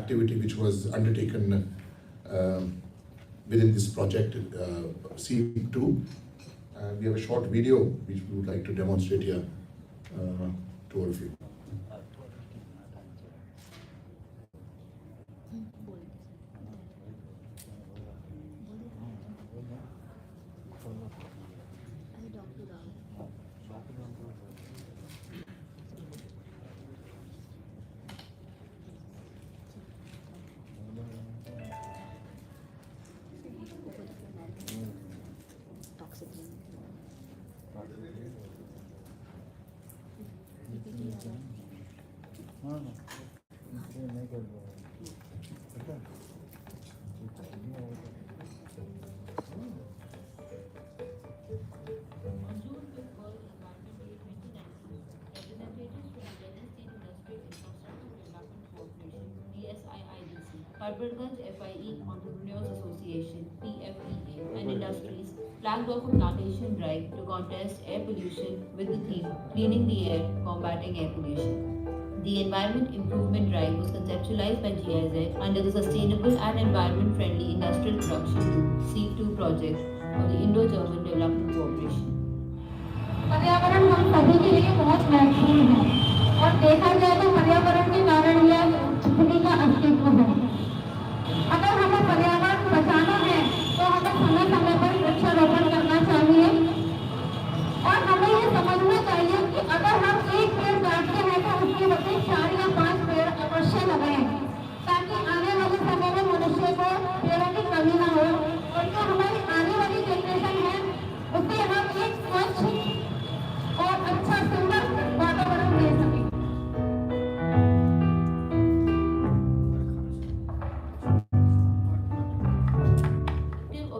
activity which was undertaken within this project, C2. We have a short video which we would like to demonstrate here to all of you. Karpatganj FIE Entrepreneurs Association (PFEA) and Industries flagged off a plantation drive to contest air pollution with the theme "Cleaning the Air, Combating Air Pollution." The Environment Improvement Drive was conceptualized by GIZ under the Sustainable and Environment-Friendly Industrial Production 2 (SEEP2) project of the Indo-German Development Cooperation. पर्यावरण हम सभी के लिए बहुत महत्वपूर्ण है और देखा जाए तो पर्यावरण के कारण यह पृथ्वी का अस्तित्व है। अगर हमें पर्यावरण बचाना है तो हमें समय समय पर वृक्षारोपण करना चाहिए और हमें ये समझना चाहिए कि अगर हम एक पेड़ काटते हैं तो उसकी बजाय 4 या 5 पेड़ अवश्य लगाएं ताकि आने वाले समय में मनुष्य को पेड़ों की कमी ना हो और जो हमारी आने वाली जनरेशन है उसे हम एक स्वच्छ और अच्छा सुंदर वातावरण दे सकें।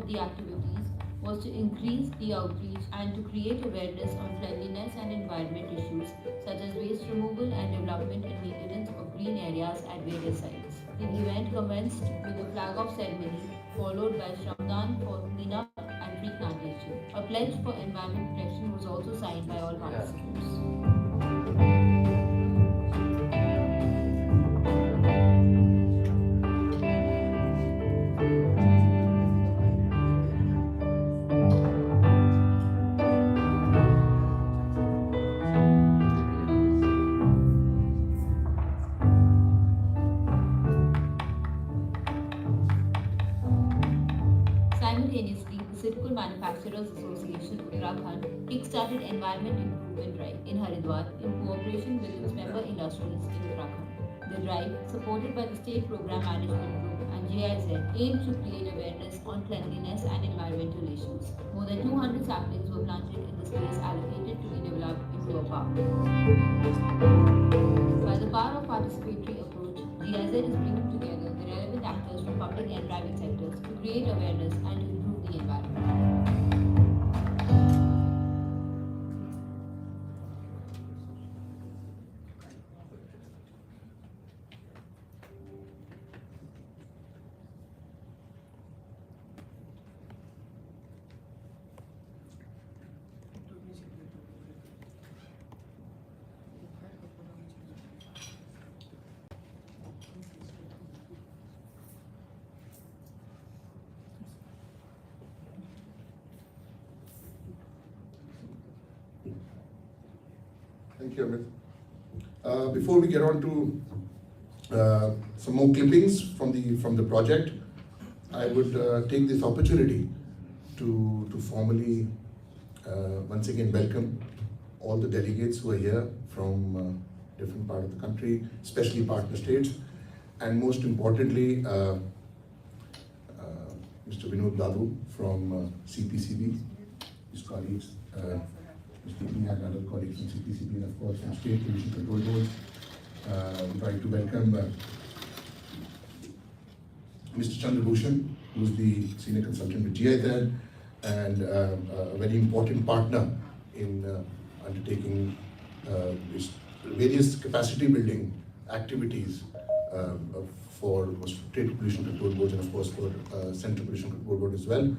The activities was to increase the outreach and to create awareness on cleanliness and environment issues such as waste removal and development and maintenance of green areas at various sites. The event commenced with a flag-off ceremony followed by Shramdan for cleanup and tree plantation. A pledge for environment protection was also signed by all participants. Simultaneously, the Sitkul Manufacturers Association Uttarakhand kick-started Environment Improvement Drive in Haridwar in cooperation with its member industries in Uttarakhand. The drive, supported by the State Program Management Group and GIZ, aimed to create awareness on cleanliness and environmental issues. More than 200 saplings were planted in the space allocated to be developed into a park. By the power of participatory approach, GIZ is bringing together the relevant actors from public and private sectors to create awareness and to improve the environment. Thank you, Amit. Before we get on to some more clippings from the project, I would take this opportunity to formally once again welcome all the delegates who are here from different parts of the country, especially partner states, and most importantly, Mr. Vinod Babu from CPCB, his colleagues, Mr. Deeping and other colleagues from CPCB, and of course from State Pollution Control Board. We'd like to welcome Mr. Chandrabhushan, who is the senior consultant with GIZ and a very important partner in undertaking various capacity building activities for State Pollution Control Board and of course for Central Pollution Control Board as well.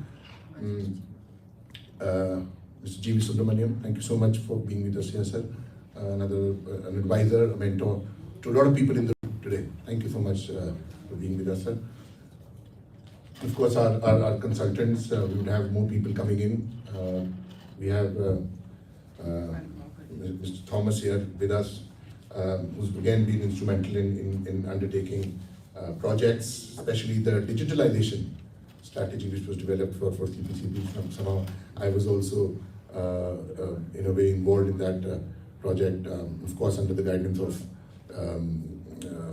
Mr. G.V. Subramaniam, thank you so much for being with us here, sir. An advisor, a mentor to a lot of people in the room today. Thank you so much, for being with us, sir. Of course, our consultants, we would have more people coming in. We have Mr. Thomas here with us, who's again been instrumental in undertaking projects, especially the digitalization strategy which was developed for CPCB. Somehow I was also in a way involved in that project, of course under the guidance of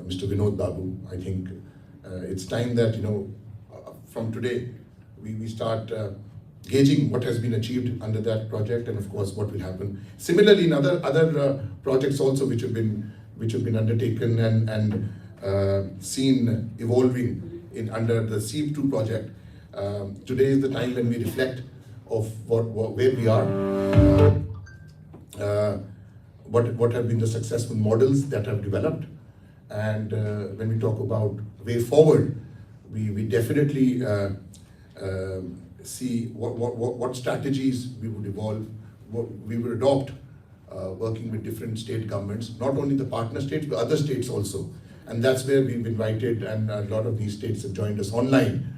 Mr. Vinod Babu. I think it's time that, from today we start gauging what has been achieved under that project, and of course what will happen. Similarly, in other projects also which have been undertaken and seen evolving under the SEEP2 project. Today is the time when we reflect of where we are, what have been the successful models that have developed, and when we talk about way forward, we definitely see what strategies we would evolve, what we would adopt, working with different state governments, not only the partner states but other states also. And that's where we've invited, and a lot of these states have joined us online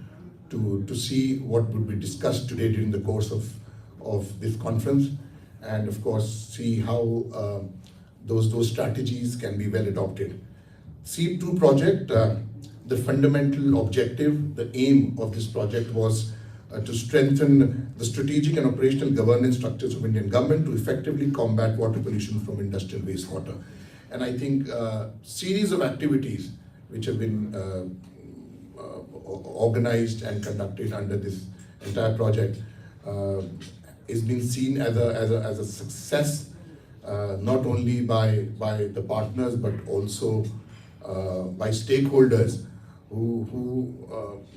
to see what would be discussed today during the course of this conference, and of course see how those strategies can be well adopted. SEEP2 project, the fundamental objective, the aim of this project was to strengthen the strategic and operational governance structures of Indian government to effectively combat water pollution from industrial wastewater. And I think series of activities which have been organized and conducted under this entire project is being seen as a success, not only by the partners but also by stakeholders who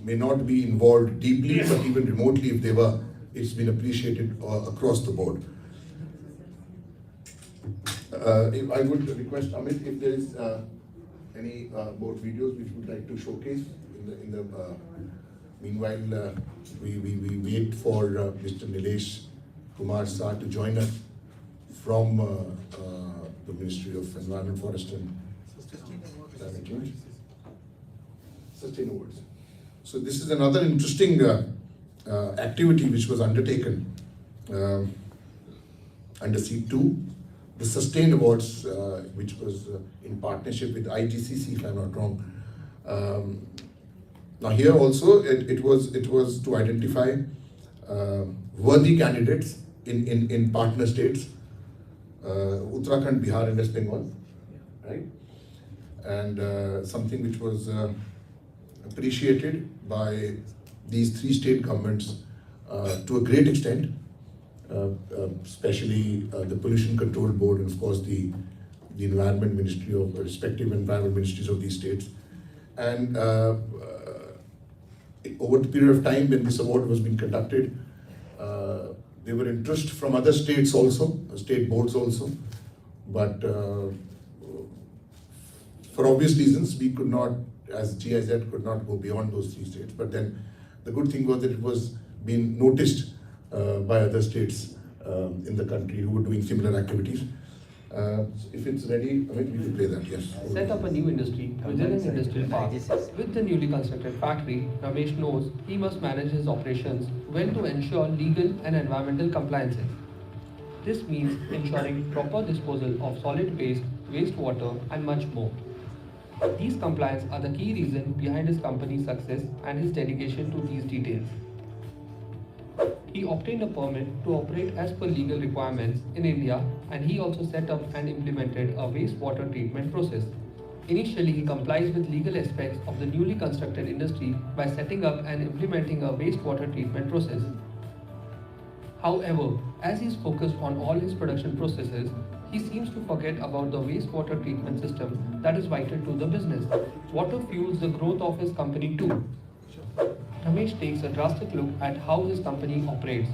may not be involved deeply but even remotely. If they were, it's been appreciated across the board. If I would request Amit, if there is any more videos which would like to showcase in the meanwhile, we wait for Mr. Nilesh Kumar Sir to join us from the Ministry of Environment, Forest and Climate Change. Sustain Awards. So this is another interesting activity which was undertaken under SEEP2. The Sustain Awards, which was in partnership with IGCC, if I'm not wrong. Now here also it was to identify worthy candidates in partner states, Uttarakhand, Bihar and West Bengal, right? And something which was appreciated by these three state governments to a great extent, especially the Pollution Control Board and of course the Environment Ministry of respective environment ministries of these states. And over the period of time when this award was being conducted, there were interest from other states also, state boards also, but for obvious reasons we could not, as GIZ could not go beyond those three states. But then the good thing was that it was being noticed by other states in the country who were doing similar activities. If it's ready, Amit, we can play that, yes. Set up a new industry within an industrial park. With the newly constructed factory, Ramesh knows he must manage his operations well to ensure legal and environmental compliances. This means ensuring proper disposal of solid waste, wastewater and much more. These compliance are the key reason behind his company's success and his dedication to these details. He obtained a permit to operate as per legal requirements in India, and he also set up and implemented a wastewater treatment process. Initially, he complies with legal aspects of the newly constructed industry by setting up and implementing a wastewater treatment process. However, as he is focused on all his production processes, he seems to forget about the wastewater treatment system that is vital to the business. Water fuels the growth of his company too. Ramesh takes a drastic look at how his company operates.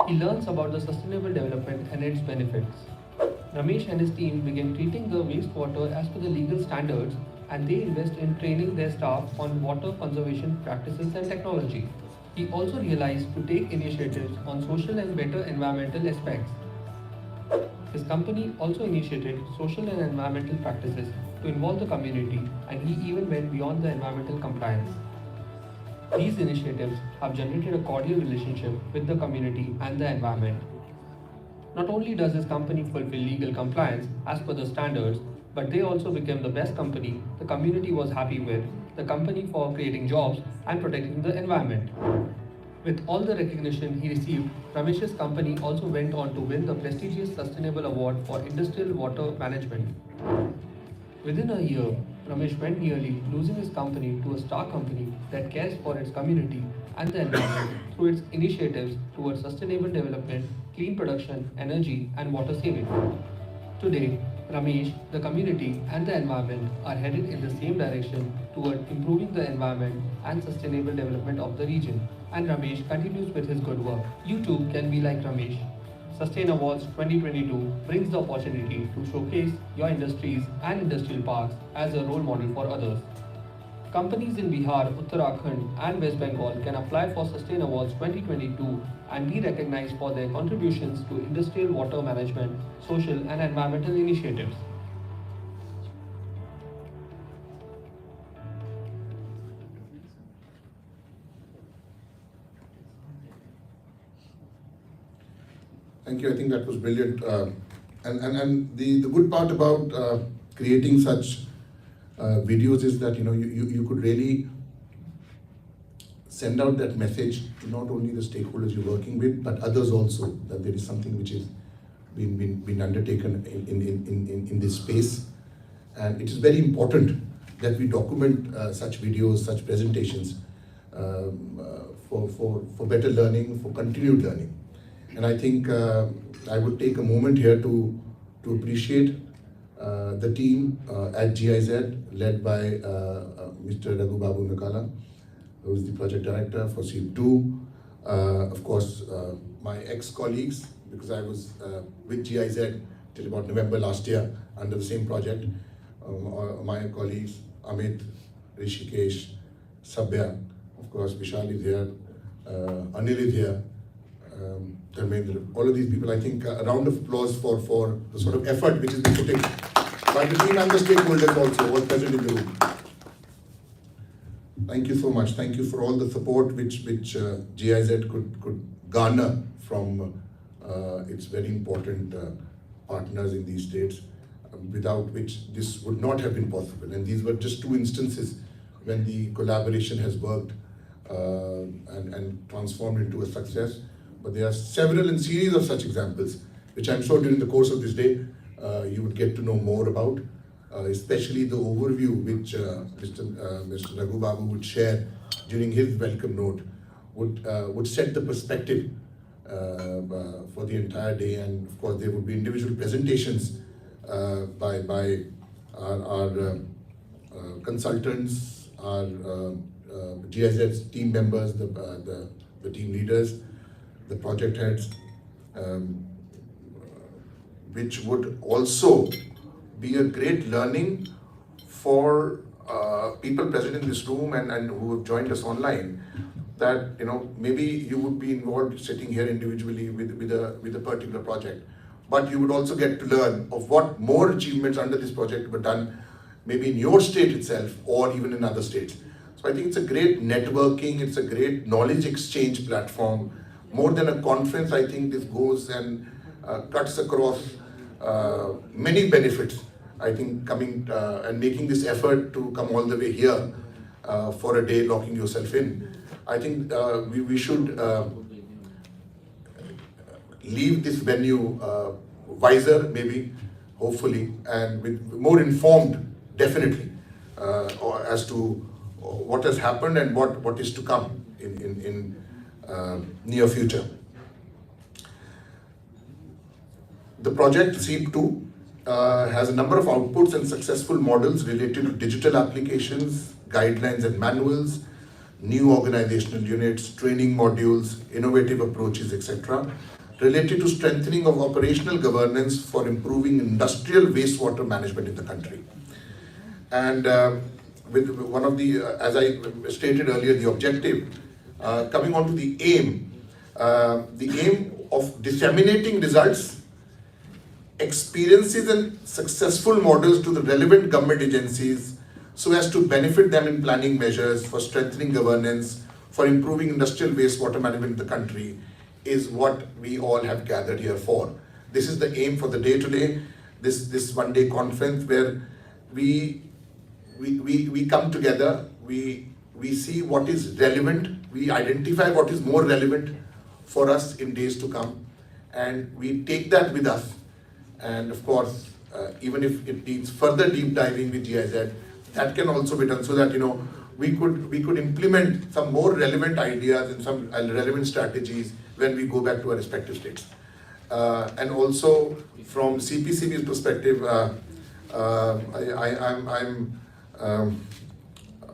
He learns about the sustainable development and its benefits. Ramesh and his team begin treating the wastewater as per the legal standards, and they invest in training their staff on water conservation practices and technology. He also realized to take initiatives on social and better environmental aspects. His company also initiated social and environmental practices to involve the community, and he even went beyond the environmental compliance. These initiatives have generated a cordial relationship with the community and the environment. Not only does his company fulfill legal compliance as per the standards, but they also became the best company the community was happy with, the company for creating jobs and protecting the environment. With all the recognition he received, Ramesh's company also went on to win the prestigious Sustainable Award for Industrial Water Management. Within a year, Ramesh went nearly losing his company to a star company that cares for its community and the environment through its initiatives towards sustainable development, clean production, energy, and water saving. Today, Ramesh, the community, and the environment are headed in the same direction toward improving the environment and sustainable development of the region. And Ramesh continues with his good work. You too can be like Ramesh. Sustain Awards 2022 brings the opportunity to showcase your industries and industrial parks as a role model for others. Companies in Bihar, Uttarakhand, and West Bengal can apply for Sustain Awards 2022 and be recognized for their contributions to industrial water management, social, and environmental initiatives. Thank you. I think that was brilliant. And the good part about creating such videos is that you could really send out that message to not only the stakeholders you're working with, but others also, that there is something which is been undertaken in this space. And it is very important that we document such videos, such presentations for better learning, for continued learning. And I think I would take a moment here to appreciate the team at GIZ, led by Mr. Raghu Babu Nakala, who is the project director for SEEP2. Of course, my ex-colleagues, because I was with GIZ till about November last year under the same project. My colleagues, Amit, Rishikesh, Sabya, of course, Vishal is here, Anil is here, Dharmendra, all of these people. I think a round of applause for the sort of effort which is being put in by the team and the stakeholders also, all present in the room. Thank you so much. Thank you for all the support which GIZ could garner from its very important partners in these states, without which this would not have been possible. And these were just two instances when the collaboration has worked and transformed into a success. But there are several and series of such examples, which I'm sure during the course of this day, you would get to know more about, especially the overview which Mr. Raghu Babu would share during his welcome note would set the perspective for the entire day. And of course, there would be individual presentations by our consultants, our GIZ team members, the team leaders, the project heads, which would also be a great learning for people present in this room and who have joined us online. That maybe you would be involved sitting here individually with a particular project, but you would also get to learn of what more achievements under this project were done, maybe in your state itself or even in other states. So I think it's a great networking, it's a great knowledge exchange platform. More than a conference, I think this goes and cuts across many benefits. I think coming and making this effort to come all the way here for a day, locking yourself in. I think we should leave this venue wiser, maybe, hopefully, and with more informed, definitely, as to what has happened and what is to come in near future. The project SEEP2 has a number of outputs and successful models related to digital applications, guidelines and manuals, new organizational units, training modules, innovative approaches, etc., related to strengthening of operational governance for improving industrial wastewater management in the country. And with one of the, as I stated earlier, the objective, coming on to the aim of disseminating results, experiences and successful models to the relevant government agencies so as to benefit them in planning measures for strengthening governance, for improving industrial wastewater management in the country, is what we all have gathered here for. This is the aim for the day today, this one-day conference where we come together, we see what is relevant, we identify what is more relevant for us in days to come, and we take that with us. And of course, even if it needs further deep diving with GIZ, that can also be done so that we could implement some more relevant ideas and some relevant strategies when we go back to our respective states. And also from CPCB's perspective,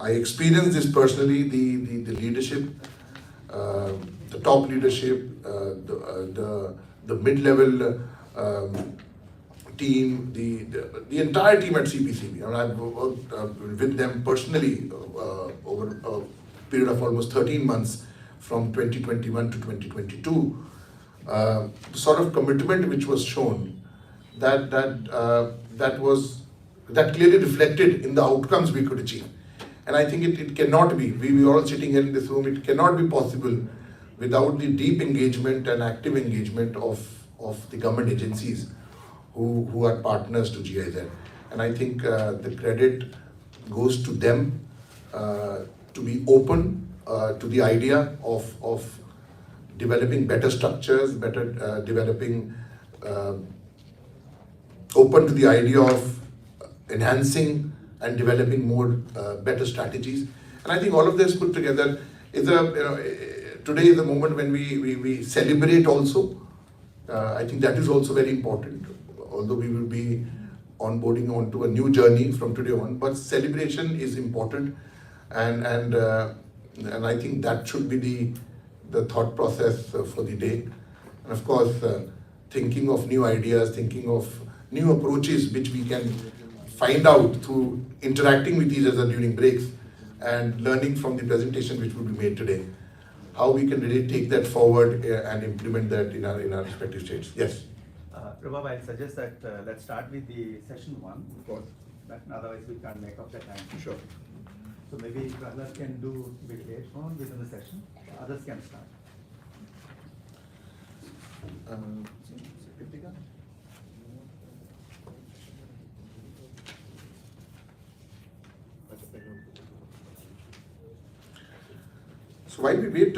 I experienced this personally, the leadership, the top leadership, the mid-level team, the entire team at CPCB. I mean, I've worked with them personally over a period of almost 13 months from 2021 to 2022. The sort of commitment which was shown, that clearly reflected in the outcomes we could achieve. And I think it cannot be, we are all sitting here in this room, it cannot be possible without the deep engagement and active engagement of the government agencies who are partners to GIZ. And I think the credit goes to them to be open to the idea of developing better structures, developing, open to the idea of enhancing and developing more better strategies. And I think all of this put together is today is the moment when we celebrate also. I think that is also very important, although we will be onboarding onto a new journey from today on, but celebration is important, and I think that should be the thought process for the day. And of course, thinking of new ideas, thinking of new approaches which we can find out through interacting with each other during breaks and learning from the presentation which will be made today, how we can really take that forward and implement that in our respective states. Yes. Prabha, I'll suggest that let's start with the session 1. Of course. Otherwise we can't make up the time. Sure. So maybe Prahlat can do a bit later on within the session. Others can start. So while we wait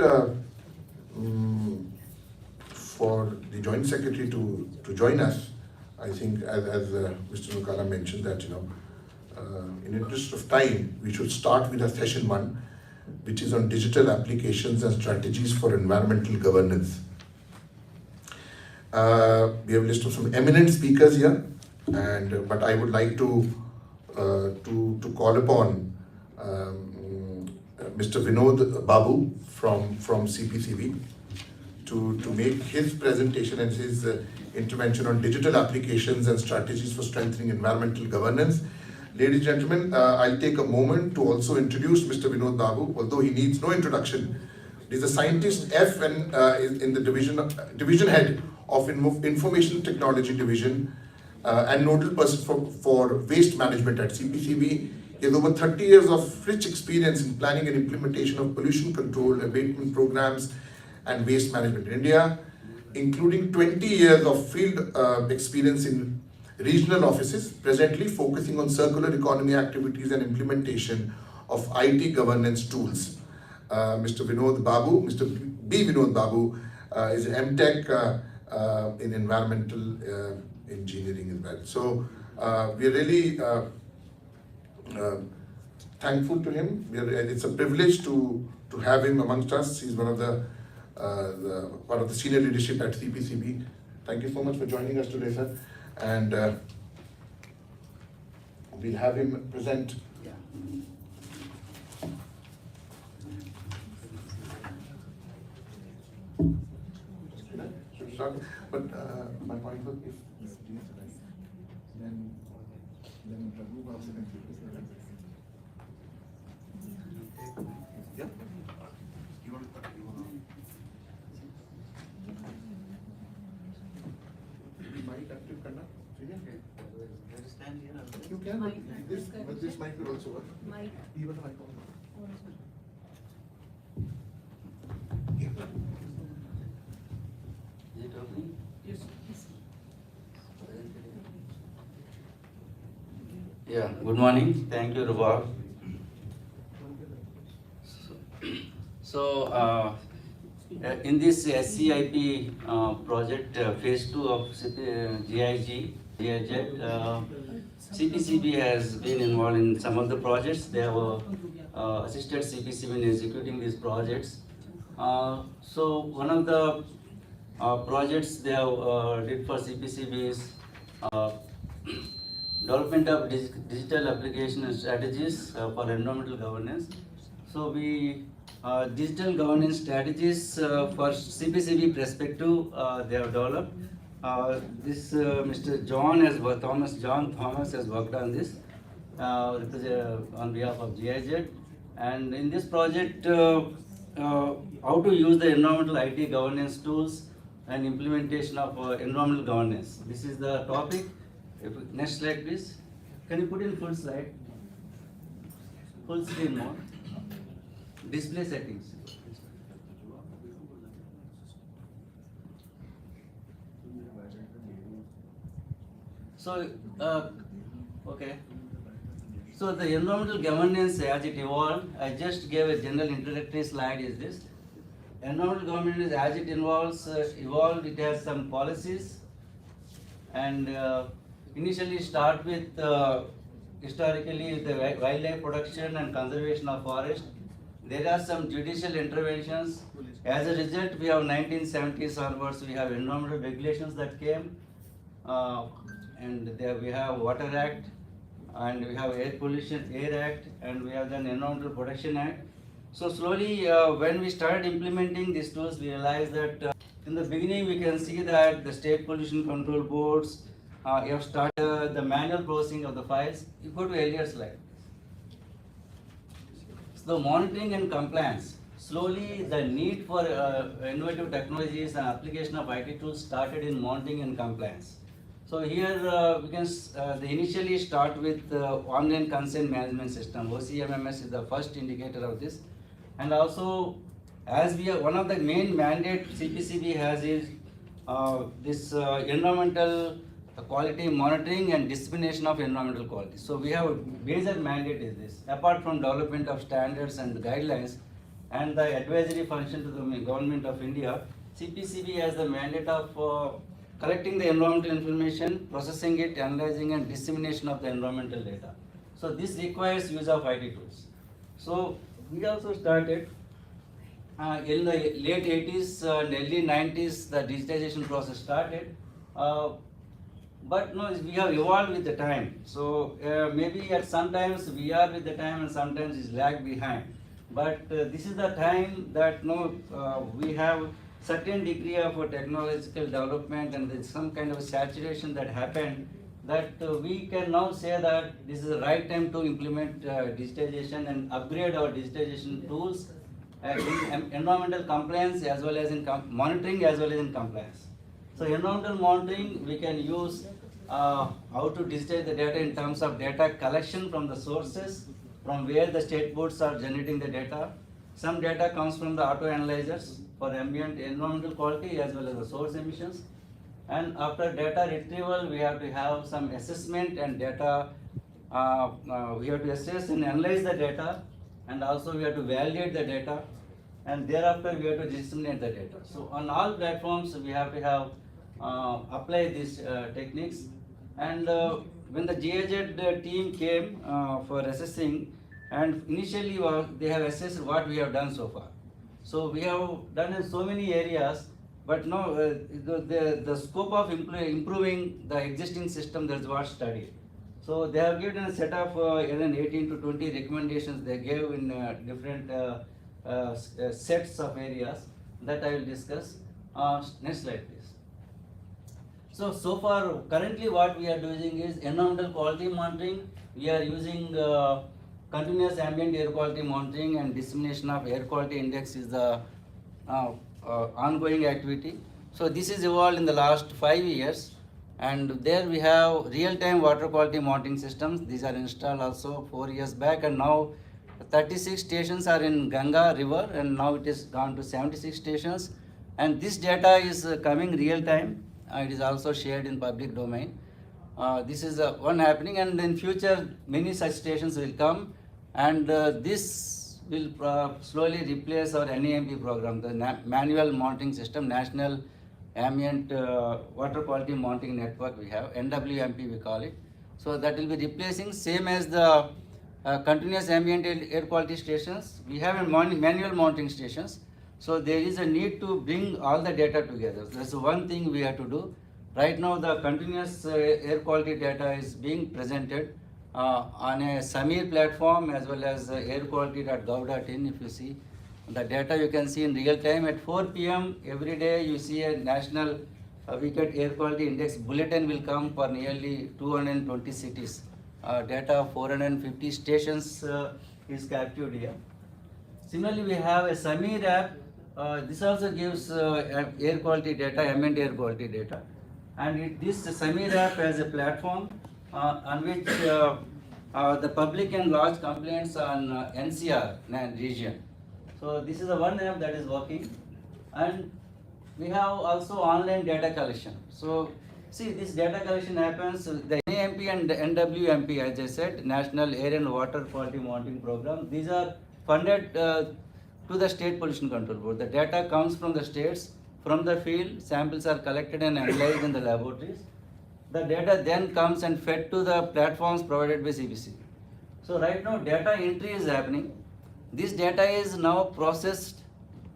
for the Joint Secretary to join us, I think as Mr. Nukala mentioned that, in interest of time, we should start with our session 1, which is on digital applications and strategies for environmental governance. We have a list of some eminent speakers here, but I would like to call upon Mr. Vinod Babu from CPCB to make his presentation and his intervention on digital applications and strategies for strengthening environmental governance. Ladies and gentlemen, I'll take a moment to also introduce Mr. Vinod Babu, although he needs no introduction. He's a scientist F and in the division head of Information Technology Division and nodal person for waste management at CPCB. He has over 30 years of rich experience in planning and implementation of pollution control, abatement programs and waste management in India, including 20 years of field experience in regional offices, presently focusing on circular economy activities and implementation of IT governance tools. Mr. Vinod Babu, Mr. B. Vinod Babu is an MTech in environmental engineering as well. So we are really thankful to him. It's a privilege to have him amongst us. He's one of the senior leadership at CPCB. Thank you so much for joining us today, sir. And we'll have him present. Should start, but my point was if then Raghu also can speak. Yeah. You want to? Mic active करना? This mic will also work. Even the mic on. Yeah. Is it opening? Yeah, good morning. Thank you, Rubab. So, in this SCIP project, phase 2 of GIG, CPCB has been involved in some of the projects. They have assisted CPCB in executing these projects. So, one of the projects they have did for CPCB is development of digital application and strategies for environmental governance. So we digital governance strategies for CPCB perspective they have developed. This Mr. John Thomas has worked on this on behalf of GIZ, and in this project how to use the environmental IT governance tools and implementation of environmental governance. This is the topic. Next slide, please. Can you put in full slide? Full screen more. Display settings. So, okay. So the environmental governance as it evolved, I just gave a general introductory slide. Is this environmental governance as it evolved? It has some policies, and initially start with historically the wildlife protection and conservation of forest. There are some judicial interventions. As a result, we have 1970s onwards, we have environmental regulations that came, and there we have Water Act, and we have Air Act, and we have then Environmental Protection Act. So slowly, when we started implementing these tools, we realized that in the beginning we can see that the state pollution control boards have started the manual processing of the files. You go to earlier slide. So monitoring and compliance. Slowly, the need for innovative technologies and application of IT tools started in monitoring and compliance. So here we can initially start with online consent management system. OCMMS is the first indicator of this, and also as we are one of the main mandate CPCB has is this environmental quality monitoring and dissemination of environmental quality. So we have a major mandate is this. Apart from development of standards and guidelines and the advisory function to the government of India, CPCB has the mandate of collecting the environmental information, processing it, analyzing and dissemination of the environmental data. So this requires use of IT tools. So we also started in the late 80s and early 90s, the digitization process started. But no, we have evolved with the time. So maybe at sometimes we are with the time and sometimes is lag behind. But this is the time that we have certain degree of technological development and there's some kind of saturation that happened that we can now say that this is the right time to implement digitization and upgrade our digitization tools in environmental compliance as well as in monitoring as well as in compliance. So environmental monitoring, we can use how to digitize the data in terms of data collection from the sources, from where the state boards are generating the data. Some data comes from the auto analyzers for ambient environmental quality as well as the source emissions. And after data retrieval, we have to have some assessment and data. We have to assess and analyze the data, and also we have to validate the data, and thereafter we have to disseminate the data. So on all platforms, we have to have apply these techniques. And when the GIZ team came for assessing, and initially they have assessed what we have done so far. So we have done in so many areas, but no, the scope of improving the existing system, that's what studied. So they have given a set of 18 to 20 recommendations they gave in different sets of areas that I will discuss. Next slide, please. So far, currently what we are doing is environmental quality monitoring. We are using continuous ambient air quality monitoring, and dissemination of air quality index is the ongoing activity. So this is evolved in the last 5 years, And there we have real-time water quality monitoring systems. These are installed also 4 years back, and now 36 stations are in Ganga river, and now it is gone to 76 stations. And this data is coming real time. It is also shared in public domain. This is one happening, and in future many such stations will come, and this will slowly replace our NAMP program, the manual monitoring system, National Ambient Water Quality Monitoring Network we have, NWMP we call it. So that will be replacing, same as the continuous ambient air quality stations. We have a manual monitoring stations. So there is a need to bring all the data together. That's one thing we have to do. Right now the continuous air quality data is being presented on a Samir platform as well as airquality.gov.in. If you see the data, you can see in real time at 4 p.m. every day you see a national weekend air quality index bulletin will come for nearly 220 cities. Data of 450 stations is captured here. Similarly, we have a Samir app. This also gives air quality data, ambient air quality data. And this Samir app has a platform on which the public can lodge complaints on NCR region. So this is the one app that is working. And we have also online data collection. So see, this data collection happens, the NAMP and the NWMP, as I said, National Air and Water Quality Monitoring Program, these are funded to the State Pollution Control Board. The data comes from the states, from the field, samples are collected and analyzed in the laboratories. The data then comes and fed to the platforms provided by CPCB. So right now data entry is happening. This data is now processed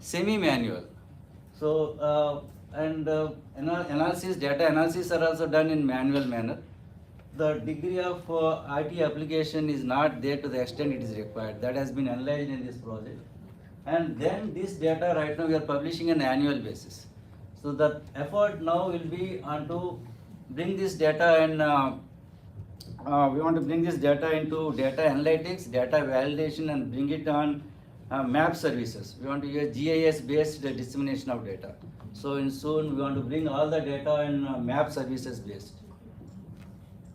semi-manual. So analysis, data analysis are also done in manual manner. The degree of IT application is not there to the extent it is required. That has been analyzed in this project. And then this data right now we are publishing on an annual basis. So the effort now will be on to bring this data and we want to bring this data into data analytics, data validation, and bring it on map services. We want to use GIS based dissemination of data. So in soon we want to bring all the data and map services based.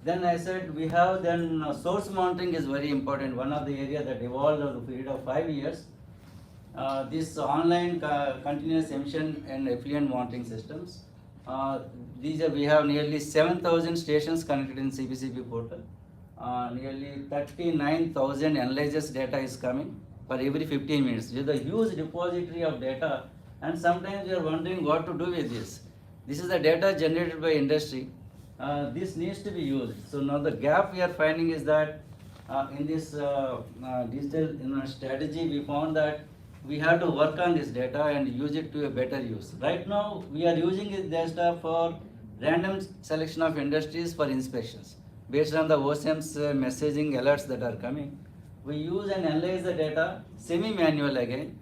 Then I said we have then source monitoring is very important. One of the areas that evolved over the period of 5 years. This online continuous emission and effluent monitoring systems. We have nearly 7,000 stations connected in CPCB portal. Nearly 39,000 analysis data is coming for every 15 minutes. This is a huge repository of data, and sometimes we are wondering what to do with this. This is the data generated by industry. This needs to be used. So now the gap we are finding is that in this digital strategy, we found that we have to work on this data and use it to a better use. Right now, we are using this data for random selection of industries for inspections. Based on the OSM's messaging alerts that are coming, we use and analyze the data semi-manual again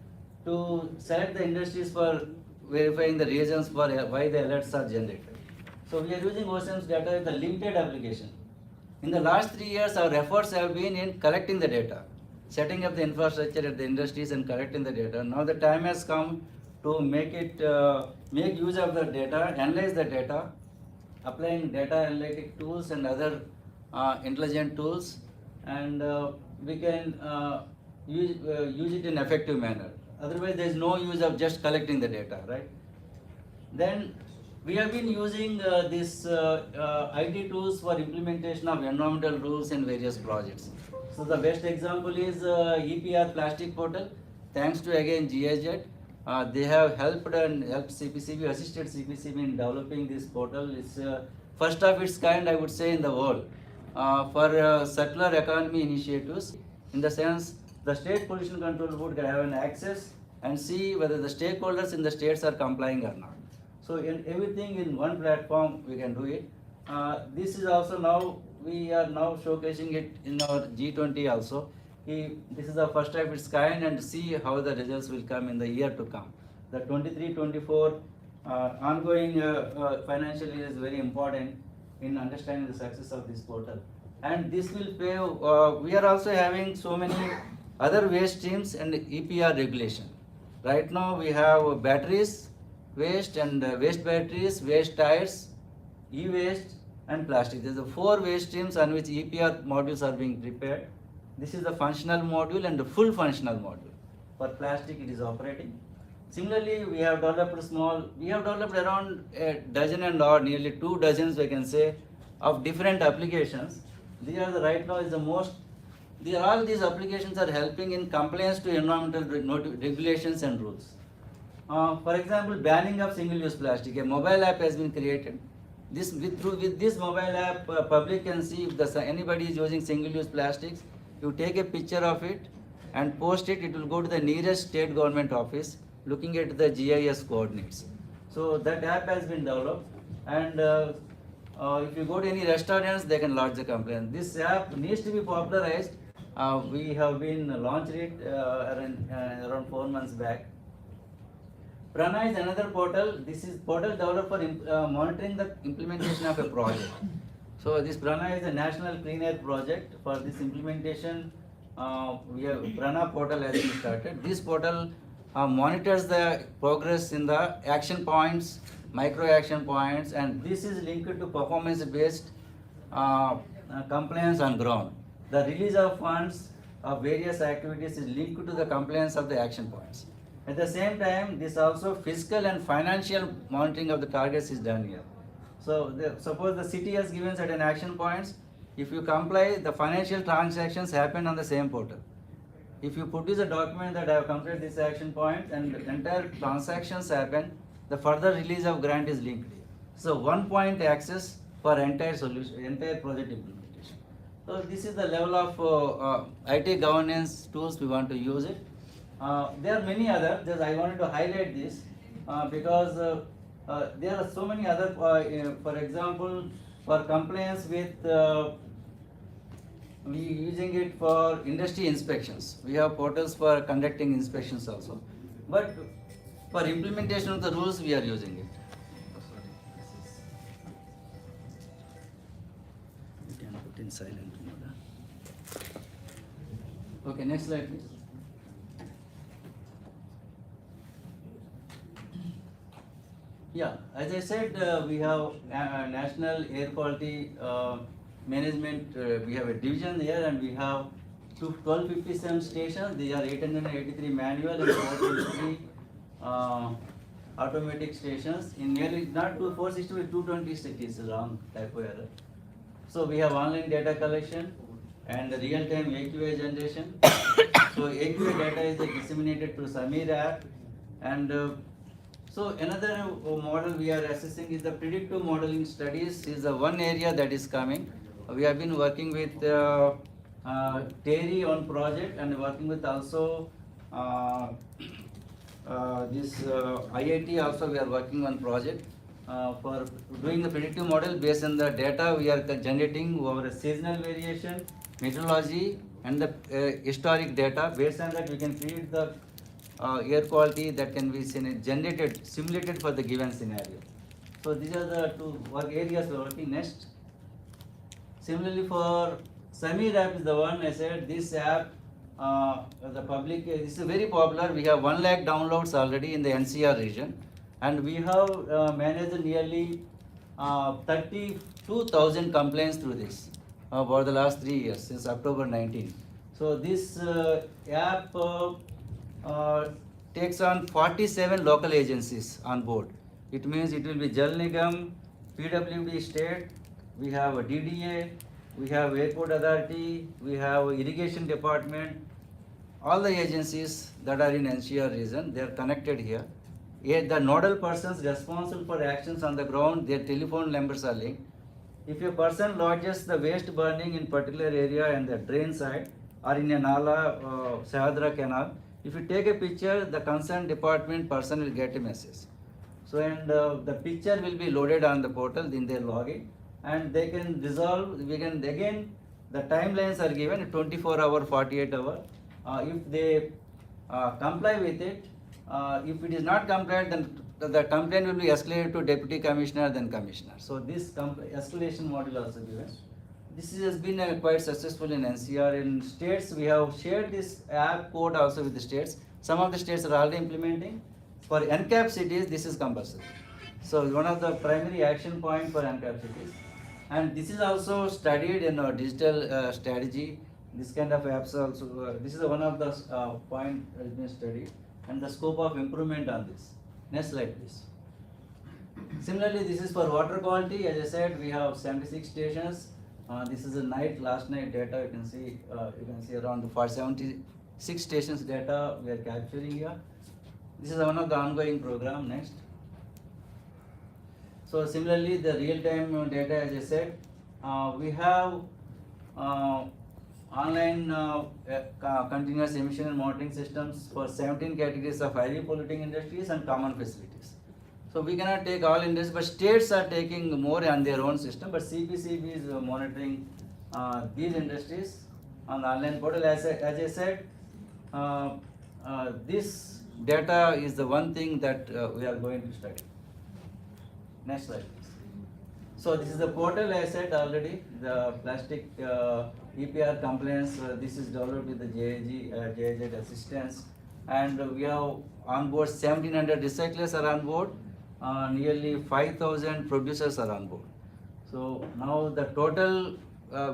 to select the industries for verifying the reasons for why the alerts are generated. So we are using OSM's data with a limited application. In the last 3 years, our efforts have been in collecting the data, setting up the infrastructure at the industries and collecting the data. Now the time has come to make use of the data, analyze the data, applying data analytic tools and other intelligent tools, and we can use it in effective manner. Otherwise, there is no use of just collecting the data, right? Then we have been using these IT tools for implementation of environmental rules in various projects. So the best example is EPR Plastic Portal. Thanks to again GIZ, they have helped CPCB, assisted CPCB in developing this portal. It's first of its kind, I would say, in the world for circular economy initiatives. In the sense, the State Pollution Control Board can have an access and see whether the stakeholders in the states are complying or not. So in everything in one platform we can do it. This is also now, we are now showcasing it in our G20 also. This is the first of its kind, and see how the results will come in the year to come. The 23-24 ongoing financial year is very important in understanding the success of this portal. And this will pave, we are also having so many other waste streams and EPR regulation. Right now we have batteries, waste and waste batteries, waste tires, e-waste, and plastic. There's the 4 waste streams on which EPR modules are being prepared. This is the functional module and the full functional module. For plastic, it is operating. Similarly, we have developed around a dozen and odd, nearly 2 dozens, we can say, of different applications. These are right now is the most. All these applications are helping in compliance to environmental regulations and rules. For example, banning of single-use plastic. A mobile app has been created. With this mobile app, public can see if anybody is using single-use plastics. You take a picture of it and post it. It will go to the nearest state government office, looking at the GIS coordinates. So that app has been developed, and if you go to any restaurants, they can lodge the complaint. This app needs to be popularized. We have been launched it around 4 months back. Prana is another portal. This is portal developed for monitoring the implementation of a project. So this Prana is a national clean air project. For this implementation, we have Prana Portal has been started. This portal monitors the progress in the action points, micro action points, and this is linked to performance-based compliance on ground. The release of funds of various activities is linked to the compliance of the action points. At the same time, this also fiscal and financial monitoring of the targets is done here. So suppose the city has given certain action points. If you comply, the financial transactions happen on the same portal. If you produce a document that I have completed this action point and the entire transactions happen, the further release of grant is linked here. So one point access for entire solution, entire project implementation. So this is the level of IT governance tools we want to use it. There are many others. Just I wanted to highlight this because there are so many other. For example, for compliance with we using it for industry inspections. We have portals for conducting inspections also. But for implementation of the rules, we are using it. You can put in silent mode. Okay, next slide, please. Yeah, as I said, we have national air quality management. We have a division here, and we have 1257 stations. They are 883 manual and 423 automatic stations. In nearly not 460 but 220 cities, wrong typo error. So we have online data collection and real-time AQA generation. So AQA data is disseminated through NCR App, and so another model we are assessing is the predictive modeling studies. Is the one area that is coming. We have been working with Terry on project and working with also this IIT also we are working on project for doing the predictive model based on the data we are generating over a seasonal variation, meteorology and the historic data. Based on that we can create the air quality that can be generated, simulated for the given scenario. So these are the 2 work areas we are working next. Similarly for NCR App is the one I said, this app, the public, this is very popular. We have 1 lakh downloads already in the NCR region, and we have managed nearly 32,000 complaints through this for the last 3 years, since October 19. So this app takes on 47 local agencies on board. It means it will be Jal Nigam, PWD state, we have a DDA, we have Airport Authority, we have Irrigation Department, all the agencies that are in NCR region, they are connected here. Yet the nodal persons responsible for actions on the ground, their telephone numbers are linked. If a person lodges the waste burning in particular area and the drain side or in a Nala, Sahadra canal, if you take a picture, the concerned department person will get a message. So and the picture will be loaded on the portal in their login, and they can resolve. We can again the timelines are given 24 hour, 48 hour. If they comply with it, if it is not complied, then the complaint will be escalated to deputy commissioner, then commissioner. So this escalation model also given. This has been quite successful in NCR. In states, we have shared this app code also with the states. Some of the states are already implementing. For NCAP cities, this is compulsory. So one of the primary action point for NCAP cities. And this is also studied in our digital strategy. This kind of apps also, this is one of the point has been studied, and the scope of improvement on this. Next slide, please. Similarly, this is for water quality. As I said, we have 76 stations. This is last night data. You can see around 76 stations data we are capturing here. This is one of the ongoing program. Next. So similarly, the real-time data, as I said, we have online continuous emission and monitoring systems for 17 categories of highly polluting industries and common facilities. So we cannot take all industries, but states are taking more on their own system, but CPCB is monitoring these industries on the online portal. As I said, this data is the one thing that we are going to study. Next slide, please. So this is the portal I said already, the plastic EPR compliance. This is developed with the JIZ assistance, and we have on board 1700 recyclers are on board. Nearly 5,000 producers are on board. So now the total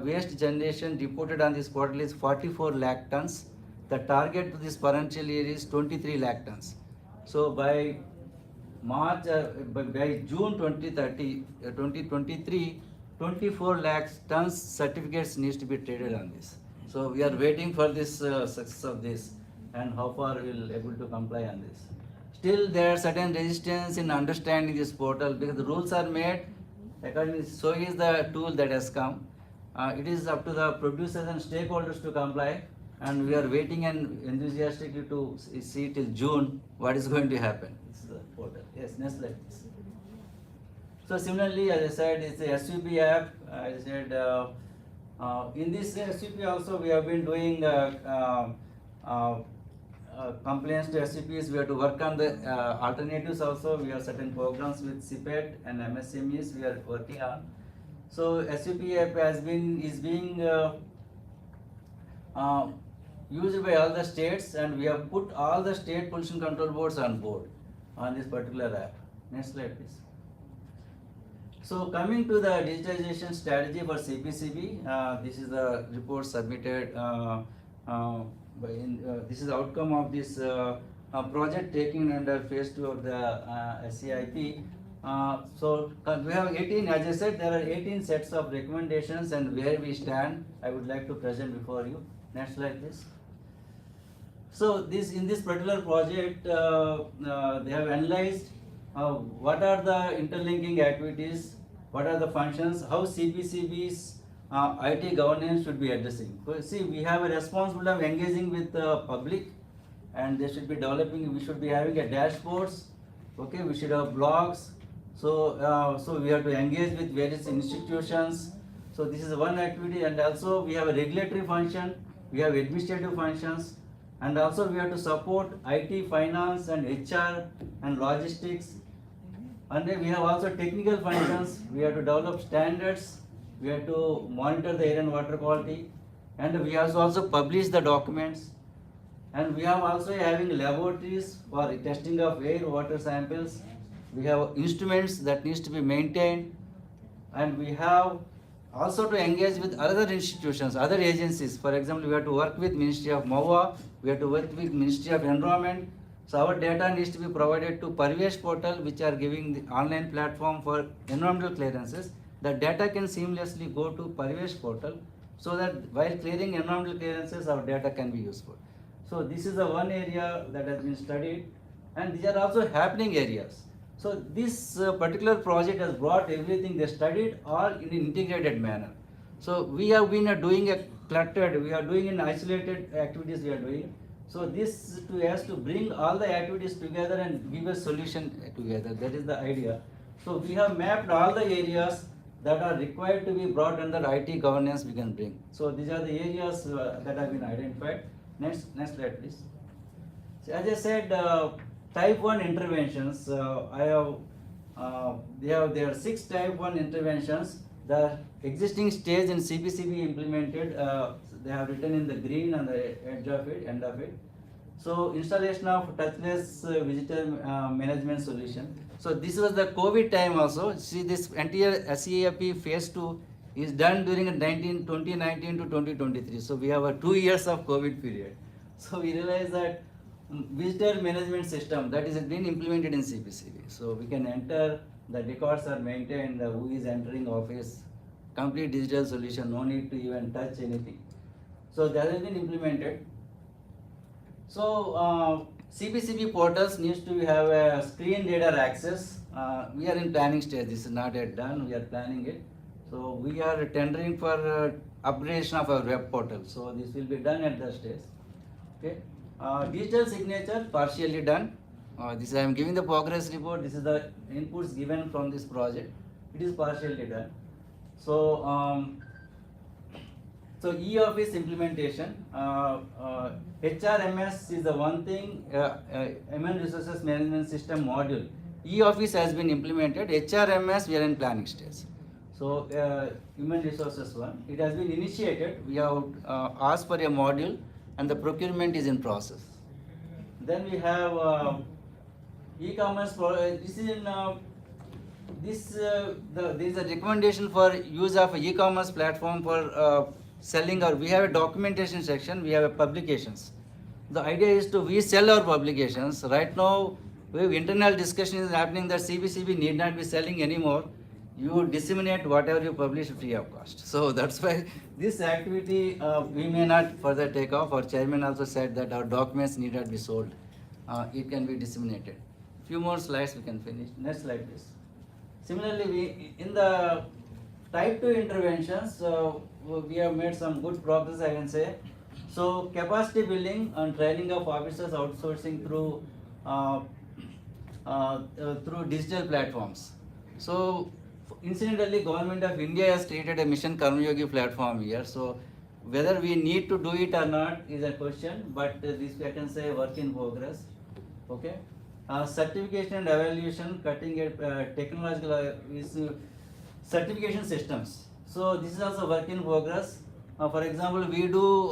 waste generation reported on this portal is 44 lakh tons. The target to this financial year is 23 lakh tons. So by June 2023, 24 lakh tons certificates needs to be traded on this. So we are waiting for this success of this and how far we will able to comply on this. Still there are certain resistance in understanding this portal because the rules are made accordingly. So is the tool that has come. It is up to the producers and stakeholders to comply, and we are waiting and enthusiastically to see till June what is going to happen. This is the portal. Yes, next slide please. So similarly, as I said, it's a SVP app. I said in this SVP also we have been doing complaints to SCPs. We have to work on the alternatives also. We have certain programs with CPET and MSMEs we are working on. So SCP app is being used by all the states, and we have put all the state pollution control boards on board on this particular app. Next slide please. So coming to the digitization strategy for CPCB, this is the report submitted this is the outcome of this project taken under phase 2 of the SCIP. So we have 18, as I said, there are 18 sets of recommendations, and where we stand, I would like to present before you. Next slide, please. So in this particular project, they have analyzed what are the interlinking activities, what are the functions, how CPCB's IT governance should be addressing. See, we have a responsibility of engaging with the public, and they should be developing, we should be having a dashboards, okay, we should have blogs. So we have to engage with various institutions. So this is one activity, and also we have a regulatory function, we have administrative functions, and also we have to support IT, finance, and HR, and logistics. And then we have also technical functions, we have to develop standards, we have to monitor the air and water quality, and we have to also publish the documents. And we are also having laboratories for testing of air, water samples. We have instruments that needs to be maintained, and we have also to engage with other institutions, other agencies. For example, we have to work with Ministry of MOA, we have to work with Ministry of Environment. So our data needs to be provided to Parivesh Portal, which are giving the online platform for environmental clearances. The data can seamlessly go to Parivesh Portal, so that while clearing environmental clearances, our data can be useful. So this is the one area that has been studied, and these are also happening areas. So this particular project has brought everything they studied all in an integrated manner. So we have been doing a cluttered, we are doing in isolated activities we are doing. So this has to bring all the activities together and give a solution together. That is the idea. So we have mapped all the areas that are required to be brought under IT governance we can bring. So these are the areas that have been identified. Next slide please. So as I said, type 1 interventions, there are 6 type 1 interventions. The existing stage in CPCB implemented, they have written in the green on the end of it. So installation of touchless visitor management solution. So this was the COVID time also. See, this entire SEAP phase 2 is done during 2019 to 2023. So we have a 2 years of COVID period. So we realize that visitor management system that is being implemented in CPCB. So we can enter, the records are maintained, who is entering office, complete digital solution, no need to even touch anything. So that has been implemented. So CPCB portals needs to have a screen reader access. We are in planning stage. This is not yet done. We are planning it. So we are tendering for upgradation of our web portal. So this will be done at that stage. Okay. Digital signature partially done. This I am giving the progress report. This is the inputs given from this project. It is partially done. So so e-office implementation, HRMS is the one thing, Human Resources Management System module. E-office has been implemented, HRMS we are in planning stage. So Human Resources one, it has been initiated, we have asked for a module and the procurement is in process. Then we have e-commerce, this is in there is a recommendation for use of e-commerce platform for selling, or we have a documentation section, we have a publications. The idea is to we sell our publications. Right now, we have internal discussion is happening that CPCB need not be selling anymore. You disseminate whatever you publish free of cost. So that's why this activity we may not further take off. Our chairman also said that our documents need not be sold. It can be disseminated. Few more slides we can finish. Next slide please. Similarly, we in the type 2 interventions, we have made some good progress, I can say. So capacity building and training of officers outsourcing through through digital platforms. So incidentally, Government of India has created a Mission Karmayogi platform here. So whether we need to do it or not is a question, but this I can say work in progress. Okay. Certification and evaluation, cutting edge technological is certification systems. So this is also work in progress. For example, we do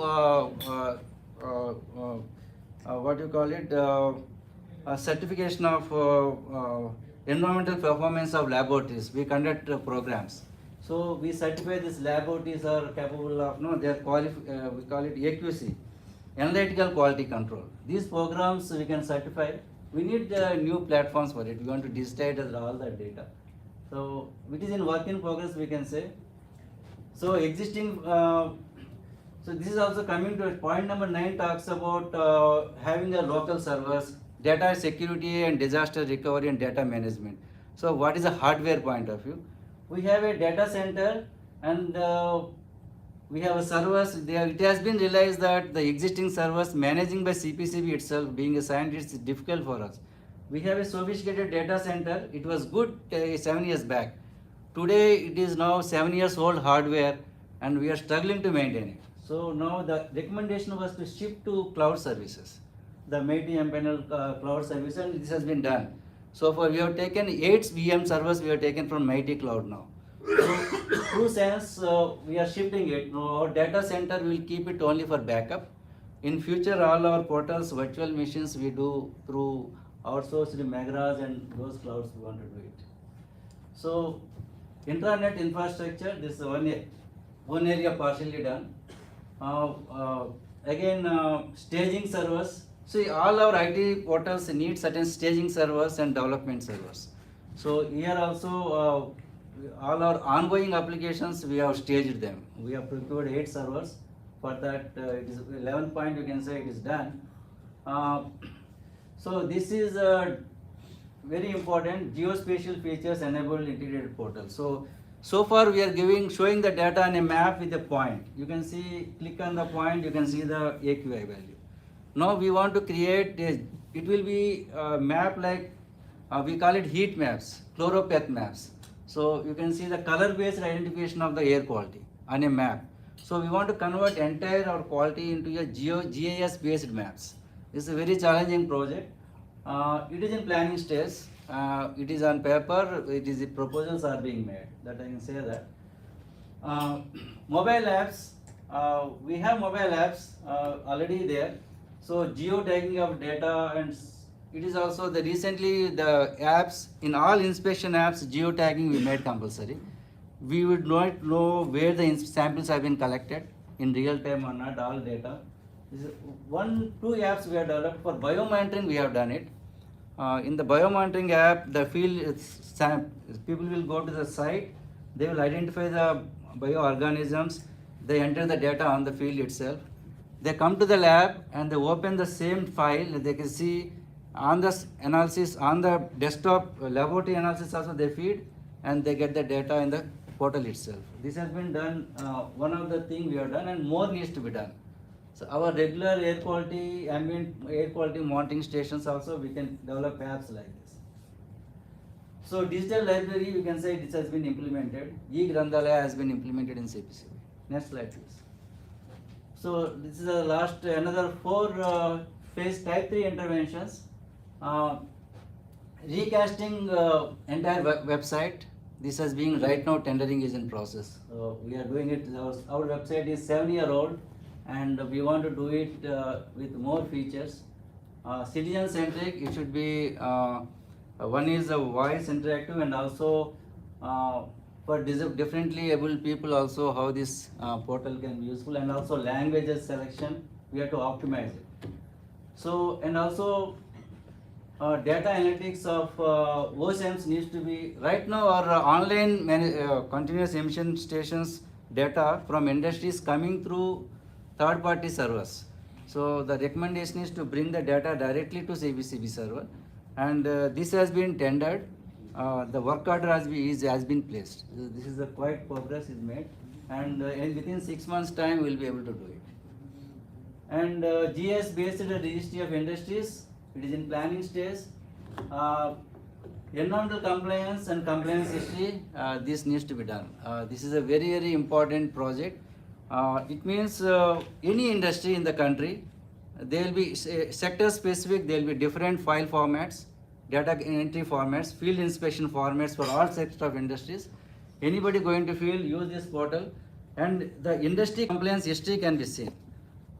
what you call it, certification of environmental performance of laboratories. We conduct programs. So we certify these laboratories are capable of, no, they are we call it AQC, analytical quality control. These programs we can certify. We need new platforms for it. We want to digitize all that data. So it is in work in progress, we can say. So existing, so this is also coming to point number 9 talks about having a local servers, data security and disaster recovery and data management. So what is the hardware point of view? We have a data center and we have a servers. It has been realized that the existing servers managing by CPCB itself, being a scientist, is difficult for us. We have a sophisticated data center. It was good 7 years back. Today it is now 7 years old hardware and we are struggling to maintain it. So now the recommendation was to shift to cloud services, the Mighty MPanel cloud service, and this has been done. So we have taken 8 VM servers we have taken from Mighty Cloud now. So true sense, we are shifting it. Now our data center will keep it only for backup. In future, all our portals, virtual machines we do through outsourced Megras and those clouds we want to do it. So intranet infrastructure, this is one area partially done. Again, staging servers. See, all our IT portals need certain staging servers and development servers. So here also, all our ongoing applications, we have staged them. We have procured 8 servers. For that, it is 11 point, you can say it is done. So this is very important, geospatial features enabled integrated portal. So far we are showing the data on a map with a point. You can see, click on the point, you can see the AQI value. Now we want to create it will be a map like, we call it heat maps, chloropath maps. So you can see the color based identification of the air quality on a map. So we want to convert entire our quality into a GIS based maps. This is a very challenging project. It is in planning stage. It is on paper. The proposals are being made. That I can say that. Mobile apps. We have mobile apps already there. So geotagging of data, and it is also the recently the apps, in all inspection apps, geotagging we made compulsory. We would not know where the samples have been collected in real time or not, all data. This is two apps we have developed. For biomonitoring we have done it. In the biomonitoring app, the field people will go to the site, they will identify the bioorganisms, they enter the data on the field itself. They come to the lab and they open the same file, they can see on the analysis, on the desktop laboratory analysis also they feed, and they get the data in the portal itself. This has been done, one of the things we have done, and more needs to be done. So our regular air quality, ambient air quality monitoring stations also, we can develop apps like this. So digital library, we can say this has been implemented. E-Grandhalaya has been implemented in CPCB. Next slide please. So this is the last, another 4 phase type 3 interventions. Recasting entire website. This is being right now, tendering is in process. We are doing it, our website is 7-year-old and we want to do it with more features. Citizen centric, it should be, one is a voice interactive, and also for differently able people also how this portal can be useful, and also languages selection, we have to optimize it. So, and also data analytics of OSMs needs to be, right now our online continuous emission stations data from industries coming through third party servers. So the recommendation is to bring the data directly to CPCB server, and this has been tendered. The work order has been placed. This is a quite progress is made, and within 6 months time we will be able to do it. And GS based Registry of Industries, it is in planning stage. Environmental compliance and compliance history, this needs to be done. This is a very, very important project. It means any industry in the country, there will be sector specific, there will be different file formats, data entry formats, field inspection formats for all sectors of industries. Anybody going to field, use this portal, and the industry compliance history can be seen,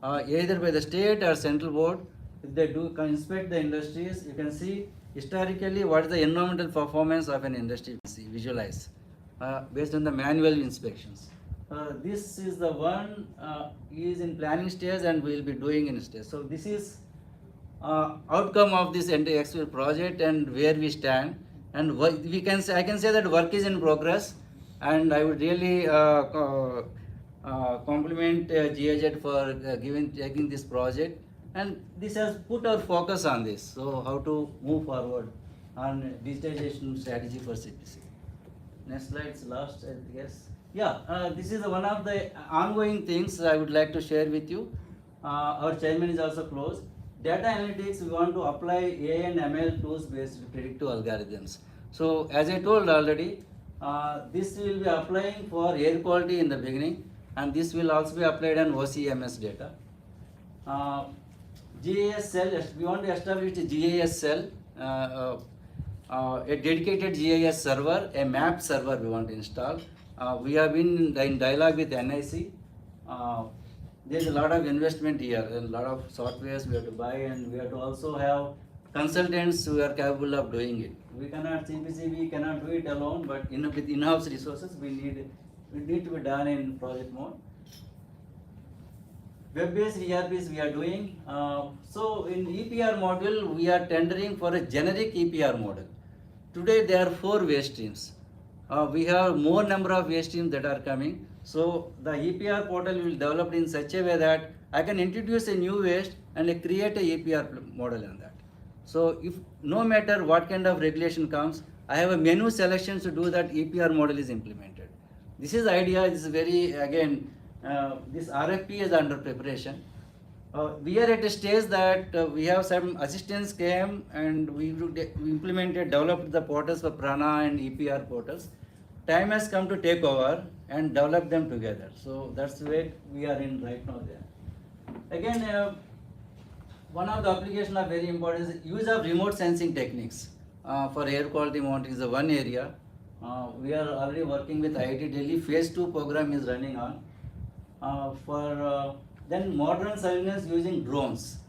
either by the state or central board. If they can inspect the industries, you can see historically what is the environmental performance of an industry, visualize based on the manual inspections. This is the one is in planning stage and we will be doing in stage. So this is outcome of this entire project and where we stand, and we can say, I can say that work is in progress, and I would really compliment GIZ for taking this project, and this has put our focus on this. So how to move forward on digitization strategy for CPC. Next slide, last, I guess. Yeah, this is one of the ongoing things I would like to share with you. Our chairman is also close. Data analytics, we want to apply AI and ML tools based predictive algorithms. So as I told already, this will be applying for air quality in the beginning, and this will also be applied on OCMS data. GIS cell, we want to establish a GIS cell, a dedicated GIS server, a map server we want to install. We have been in dialogue with NIC. There is a lot of investment here, a lot of softwares we have to buy, and we have to also have consultants who are capable of doing it. We cannot, CPCB cannot do it alone, but with in-house resources, it need to be done in project mode. Web-based ERPs we are doing. So in EPR module, we are tendering for a generic EPR model. Today there are 4 waste streams. We have more number of waste streams that are coming. So the EPR portal will develop in such a way that I can introduce a new waste and create a EPR model on that. So if no matter what kind of regulation comes, I have a menu selection to do that EPR model is implemented. This is the idea. This is very, again, this RFP is under preparation. We are at a stage that we have some assistants came and we implemented, developed the portals for Prana and EPR portals. Time has come to take over and develop them together. So that's where we are in right now there. Again, one of the applications are very important is use of remote sensing techniques for air quality monitoring is the one area. We are already working with IIT Delhi. Phase 2 program is running on. Then modern surveillance using drones.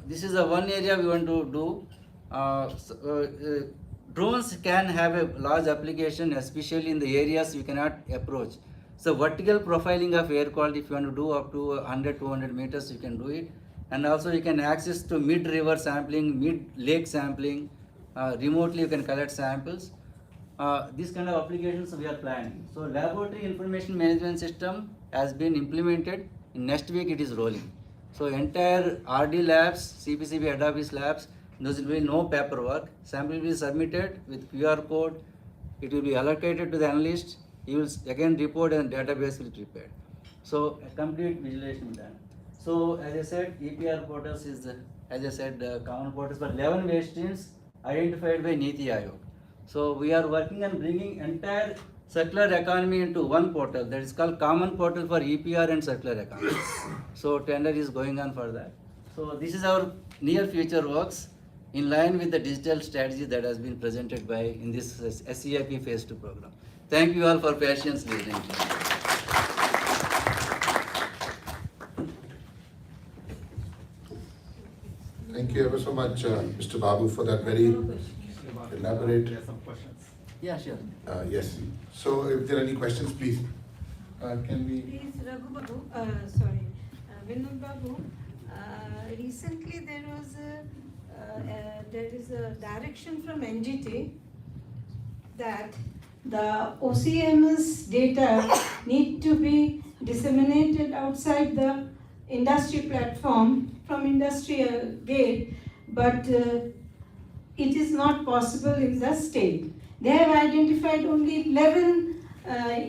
This is the one area we want to do. Drones can have a large application, especially in the areas you cannot approach. So vertical profiling of air quality, if you want to do up to 100, 200 meters, you can do it. And also you can access to mid-river sampling, mid-lake sampling. Remotely you can collect samples. These kind of applications we are planning. So laboratory information management system has been implemented. In next week it is rolling. So entire RD labs, CPCB head office labs, there will be no paperwork. Sample will be submitted with QR code. It will be allocated to the analyst. He will again report and database will be prepared. So a complete visualization done. So as I said, EPR portals is, as I said, common portals for 11 waste streams identified by Niti Aayog. So we are working on bringing entire circular economy into one portal that is called common portal for EPR and circular economy. So tender is going on for that. So this is our near future works in line with the digital strategy that has been presented by in this SEIP phase 2 program. Thank you all for patiently listening. Thank you ever so much, Mr. Babu, for that very elaborate. There are some questions. Yeah, sure. Yes. So, if there are any questions, please. Can we? Please, Raghu Babu, Vinod Babu, recently there is a direction from NGT that the OCMS data need to be disseminated outside the industry platform from industrial gate, but it is not possible in the state. They have identified only 11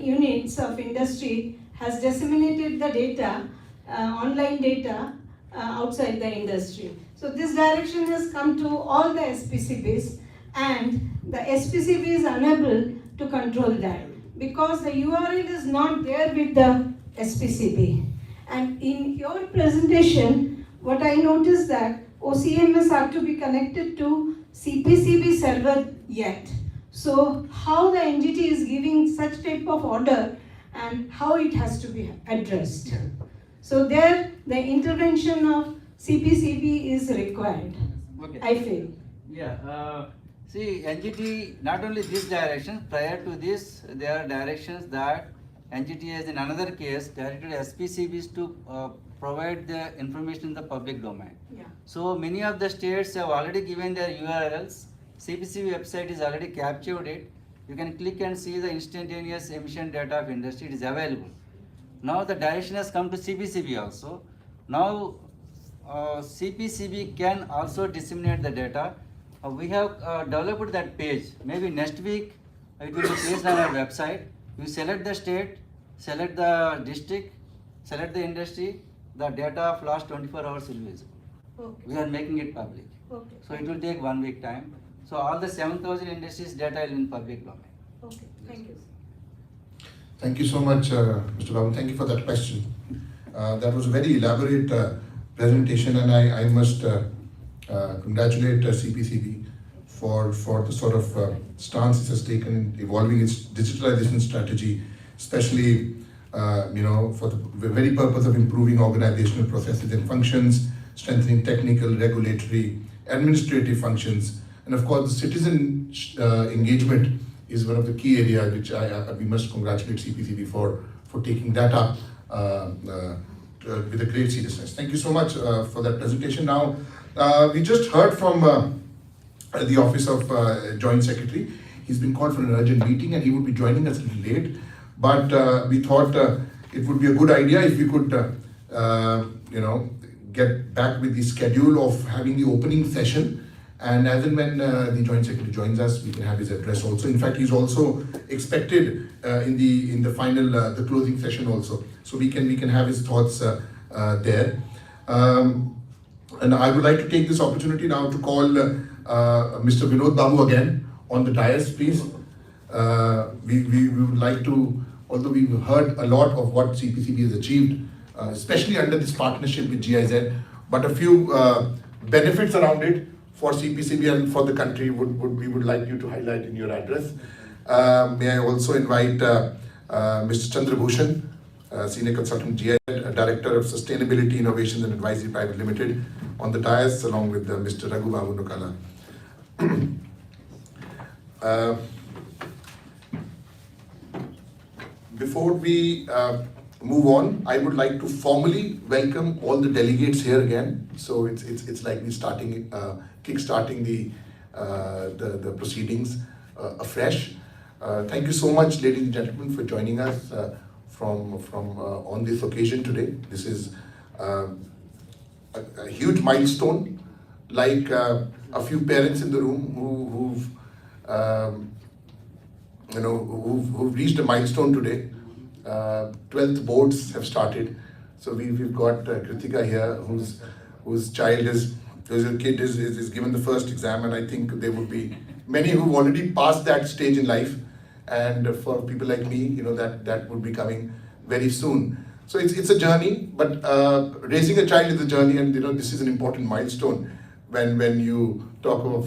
units of industry has disseminated the data, online data outside the industry. So this direction has come to all the SPCBs, and the SPCB is unable to control that because the URL is not there with the SPCB. And in your presentation, what I noticed that OCMS are to be connected to CPCB server yet. So how the NGT is giving such type of order and how it has to be addressed. So there the intervention of CPCB is required, Okay. I feel. Yeah. See, NGT, not only this direction, prior to this, there are directions that NGT has in another case directed SPCBs to provide the information in the public domain. Yeah. So many of the states have already given their URLs. CPCB website is already captured it. You can click and see the instantaneous emission data of industry. It is available. Now the direction has come to CPCB also. Now CPCB can also disseminate the data. We have developed that page. Maybe next week it will be placed on our website. You select the state, select the district, select the industry. The data of last 24 hours will be visible. Okay. We are making it public. Okay. So it will take 1 week time. So all the 7,000 industries data is in public domain. Okay. Thank you. Thank you so much, Mr. Babu. Thank you for that question. That was a very elaborate presentation, and I must congratulate CPCB for the sort of stance it has taken in evolving its digitalization strategy, especially for the very purpose of improving organizational processes and functions, strengthening technical, regulatory, administrative functions, and of course the citizen engagement is one of the key areas which we must congratulate CPCB for taking that up with a great seriousness. Thank you so much for that presentation. Now, we just heard from the Office of Joint Secretary. He's been called for an urgent meeting and he would be joining us a little late. But we thought it would be a good idea if we could, get back with the schedule of having the opening session. And as and when the Joint Secretary joins us, we can have his address also. In fact, he's also expected in the final, the closing session also. So we can have his thoughts there. And I would like to take this opportunity now to call Mr. Vinod Babu again on the dais, please. We would like to, although we've heard a lot of what CPCB has achieved, especially under this partnership with GIZ, but a few benefits around it for CPCB and for the country we would like you to highlight in your address. May I also invite Mr. Chandra Bhushan, Senior Consultant GIZ, Director of Sustainability, Innovations and Advisory Private Limited, on the dais along with Mr. Raghu Babu Nukala. Before we move on, I would like to formally welcome all the delegates here again. So it's like we kick-starting the proceedings afresh. Thank you so much, ladies and gentlemen, for joining us from on this occasion today. This is a huge milestone. Like a few parents in the room who've reached a milestone today. 12th boards have started. So we've got Kritika here, whose kid is given the first exam, and I think there would be many who've already passed that stage in life. And for people like me, that would be coming very soon. So it's a journey, but raising a child is a journey, and this is an important milestone when you talk of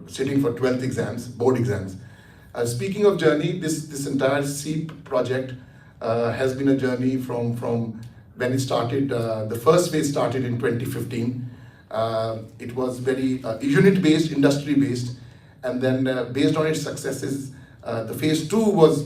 sitting for 12th exams, board exams. Speaking of journey, this entire SEEP project has been a journey from when it started. The first phase started in 2015. It was very unit-based, industry-based, and then based on its successes, the phase 2 was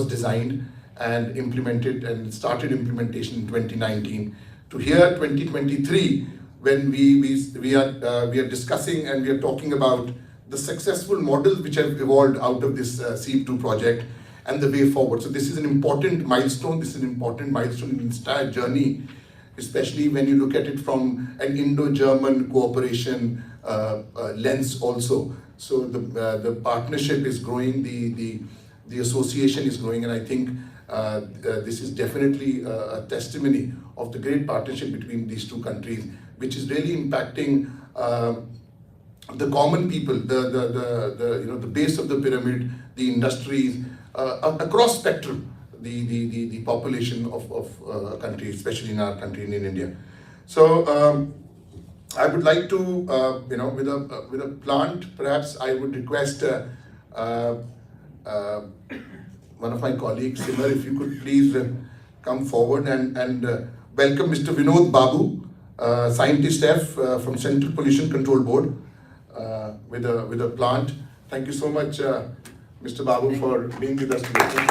designed and implemented, and started implementation in 2019. To here, 2023, when we are discussing and we are talking about the successful models which have evolved out of this SEEP2 project and the way forward. So this is an important milestone. This is an important milestone in the entire journey, especially when you look at it from an Indo-German cooperation lens also. So the partnership is growing, the association is growing, and I think this is definitely a testimony of the great partnership between these two countries, which is really impacting the common people, the base of the pyramid, the industries, across spectrum, the population of a country, especially in our country, in India. So I would like to, with a plant, perhaps I would request one of my colleagues, Simar, if you could please come forward and welcome Mr. Vinod Babu, Scientist F from Central Pollution Control Board, with a plant. Thank you so much, Mr. Babu, for being with us today.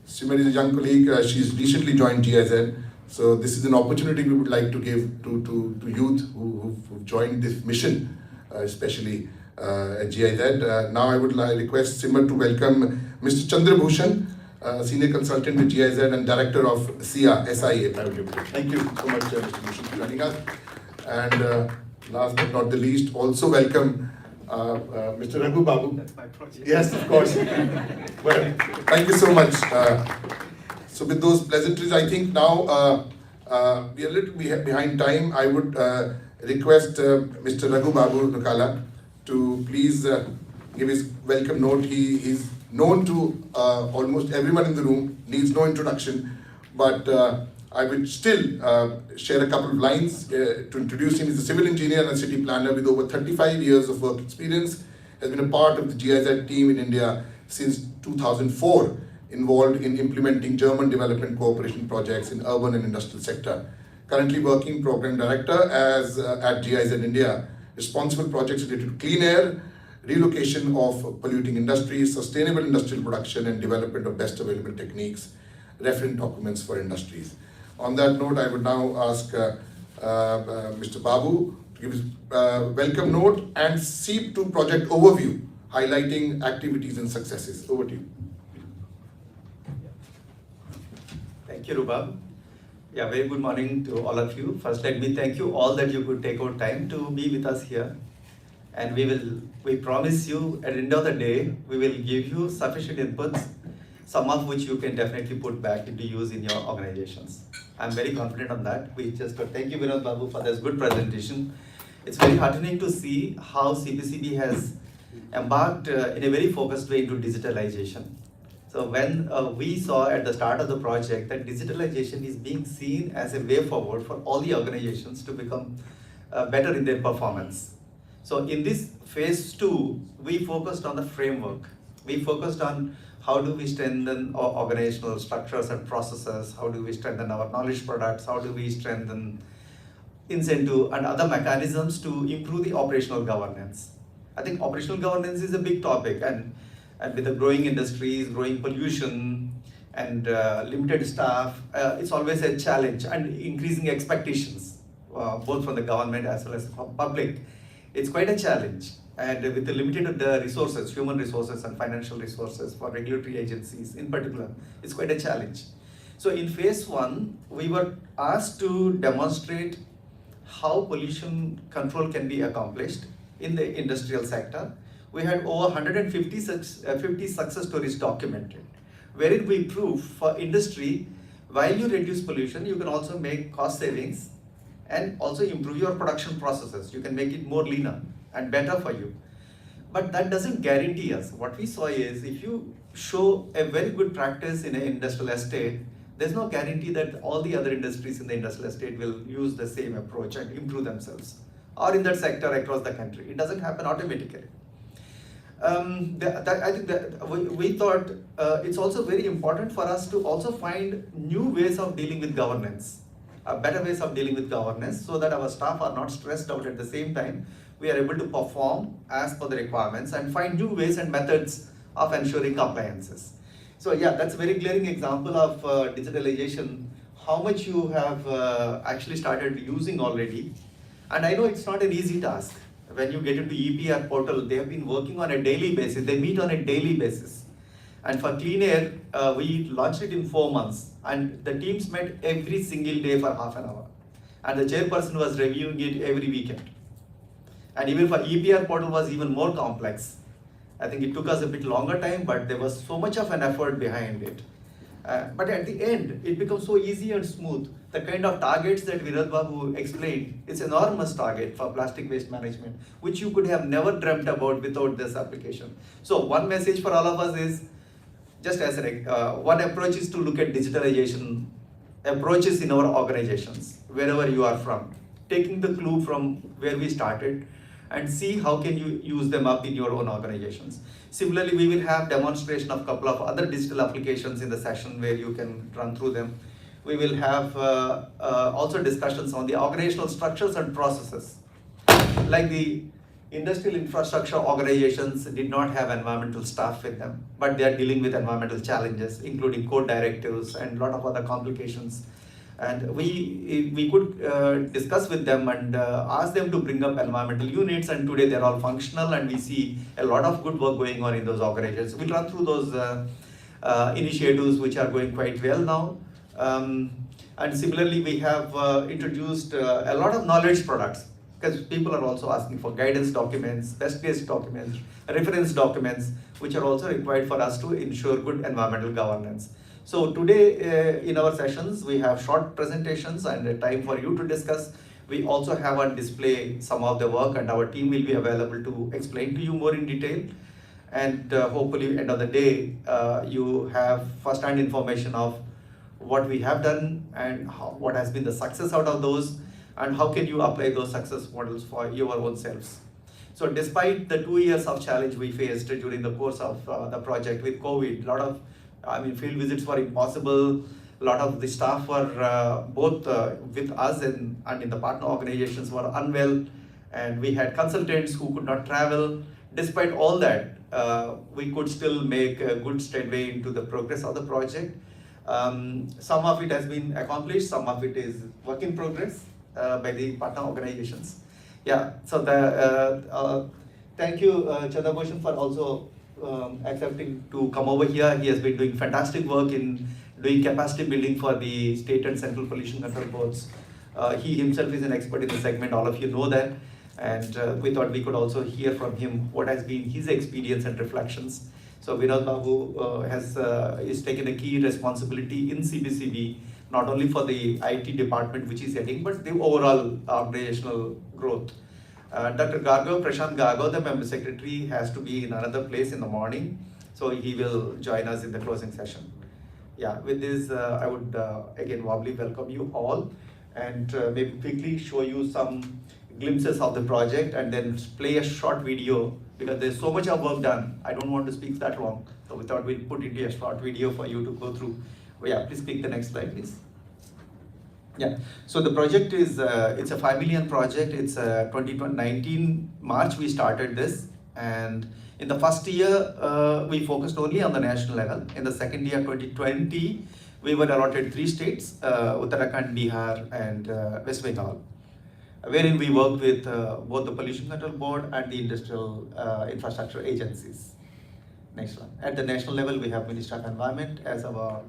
Simar is a young colleague. She's recently joined GIZ. So this is an opportunity we would like to give to youth who've joined this mission, especially at GIZ. Now I would request Simar to welcome Mr. Chandra Bhushan, Senior Consultant with GIZ and Director of SIA Private Limited. Thank you so much, Mr. Bhushan, for joining us. And last but not the least, also welcome Mr. Raghu Babu. That's my project. Yes, of course. Well, thank you so much. So with those pleasantries, I think now we are a little behind time. I would request Mr. Raghu Babu Nukala to please give his welcome note. He's known to almost everyone in the room, needs no introduction, but I would still share a couple of lines to introduce him. He's a civil engineer and a city planner with over 35 years of work experience, has been a part of the GIZ team in India since 2004, involved in implementing German development cooperation projects in urban and industrial sector. Currently working program director at GIZ India, responsible projects related to clean air, relocation of polluting industries, sustainable industrial production, and development of best available techniques, reference documents for industries. On that note, I would now ask Mr. Babu to give his welcome note and SEEP2 project overview, highlighting activities and successes. Over to you. Thank you, Rubab. Yeah, very good morning to all of you. First, let me thank you all that you could take out time to be with us here. And we promise you at the end of the day, we will give you sufficient inputs, some of which you can definitely put back into use in your organizations. I'm very confident on that. Thank you, Vinod Babu, for this good presentation. It's very heartening to see how CPCB has embarked in a very focused way into digitalization. So when we saw at the start of the project that digitalization is being seen as a way forward for all the organizations to become better in their performance. So in this phase 2, we focused on the framework. We focused on how do we strengthen our organizational structures and processes, how do we strengthen our knowledge products, how do we strengthen incentive and other mechanisms to improve the operational governance. I think operational governance is a big topic, and with the growing industries, growing pollution, and limited staff, it's always a challenge, and increasing expectations, both from the government as well as from public. It's quite a challenge, and with the limited resources, human resources and financial resources for regulatory agencies in particular, it's quite a challenge. So in phase one, we were asked to demonstrate how pollution control can be accomplished in the industrial sector. We had over 150 success stories documented, wherein we prove for industry, while you reduce pollution, you can also make cost savings and also improve your production processes. You can make it more leaner and better for you. But that doesn't guarantee us. What we saw is, if you show a very good practice in an industrial estate, there's no guarantee that all the other industries in the industrial estate will use the same approach and improve themselves, or in that sector across the country. It doesn't happen automatically. I think that we thought it's also very important for us to also find new ways of dealing with governance, better ways of dealing with governance, so that our staff are not stressed out. At the same time, we are able to perform as per the requirements and find new ways and methods of ensuring compliances. So yeah, that's a very glaring example of digitalization, how much you have actually started using already. And I know it's not an easy task. When you get into EPR Portal, they have been working on a daily basis. They meet on a daily basis. And for Clean Air, we launched it in 4 months. And the teams met every single day for half an hour. And the chairperson was reviewing it every weekend. And even for EPR Portal was even more complex. I think it took us a bit longer time, but there was so much of an effort behind it. But at the end, it becomes so easy and smooth. The kind of targets that Virad Babu explained, it's an enormous target for plastic waste management, which you could have never dreamt about without this application. So one message for all of us is, just as one approach is to look at digitalization approaches in our organizations, wherever you are from, taking the clue from where we started, and see how can you use them up in your own organizations. Similarly, we will have demonstration of a couple of other digital applications in the session where you can run through them. We will have also discussions on the organizational structures and processes. Like the industrial infrastructure organizations did not have environmental staff with them, but they are dealing with environmental challenges, including code directives and a lot of other complications. And we could discuss with them and ask them to bring up environmental units, and today they're all functional, and we see a lot of good work going on in those organizations. We'll run through those initiatives which are going quite well now. And similarly, we have introduced a lot of knowledge products, because people are also asking for guidance documents, best case documents, reference documents, which are also required for us to ensure good environmental governance. So today in our sessions, we have short presentations and a time for you to discuss. We also have on display some of the work, and our team will be available to explain to you more in detail. And hopefully at the end of the day, you have first-hand information of what we have done and what has been the success out of those, and how can you apply those success models for your own selves. So despite the 2 years of challenge we faced during the course of the project with COVID, a lot of field visits were impossible. A lot of the staff were both with us and in the partner organizations were unwell, and we had consultants who could not travel. Despite all that, we could still make a good steadway into the progress of the project. Some of it has been accomplished, some of it is work in progress by the partner organizations. Yeah, so thank you Chandrabhushan for also accepting to come over here. He has been doing fantastic work in doing capacity building for the state and central pollution control boards. He himself is an expert in the segment, all of you know that, and we thought we could also hear from him what has been his experience and reflections. So Virad Babu is taking a key responsibility in CPCB, not only for the IT department which he's heading, but the overall organizational growth. Dr. Prashant Gargav, the member secretary, has to be in another place in the morning, so he will join us in the closing session. Yeah, with this, I would again warmly welcome you all, and maybe quickly show you some glimpses of the project and then play a short video because there's so much of work done. I don't want to speak that long. So we thought we'll put into a short video for you to go through. Yeah, please click the next slide, please. Yeah, so the project is, it's a 5 million project. It's 2019 March we started this, and in the first year we focused only on the national level. In the second year, 2020, we were allotted 3 states, Uttarakhand, Bihar and West Bengal, wherein we worked with both the Pollution Control Board and the industrial infrastructure agencies. Next one. At the national level, we have Ministry of Environment as our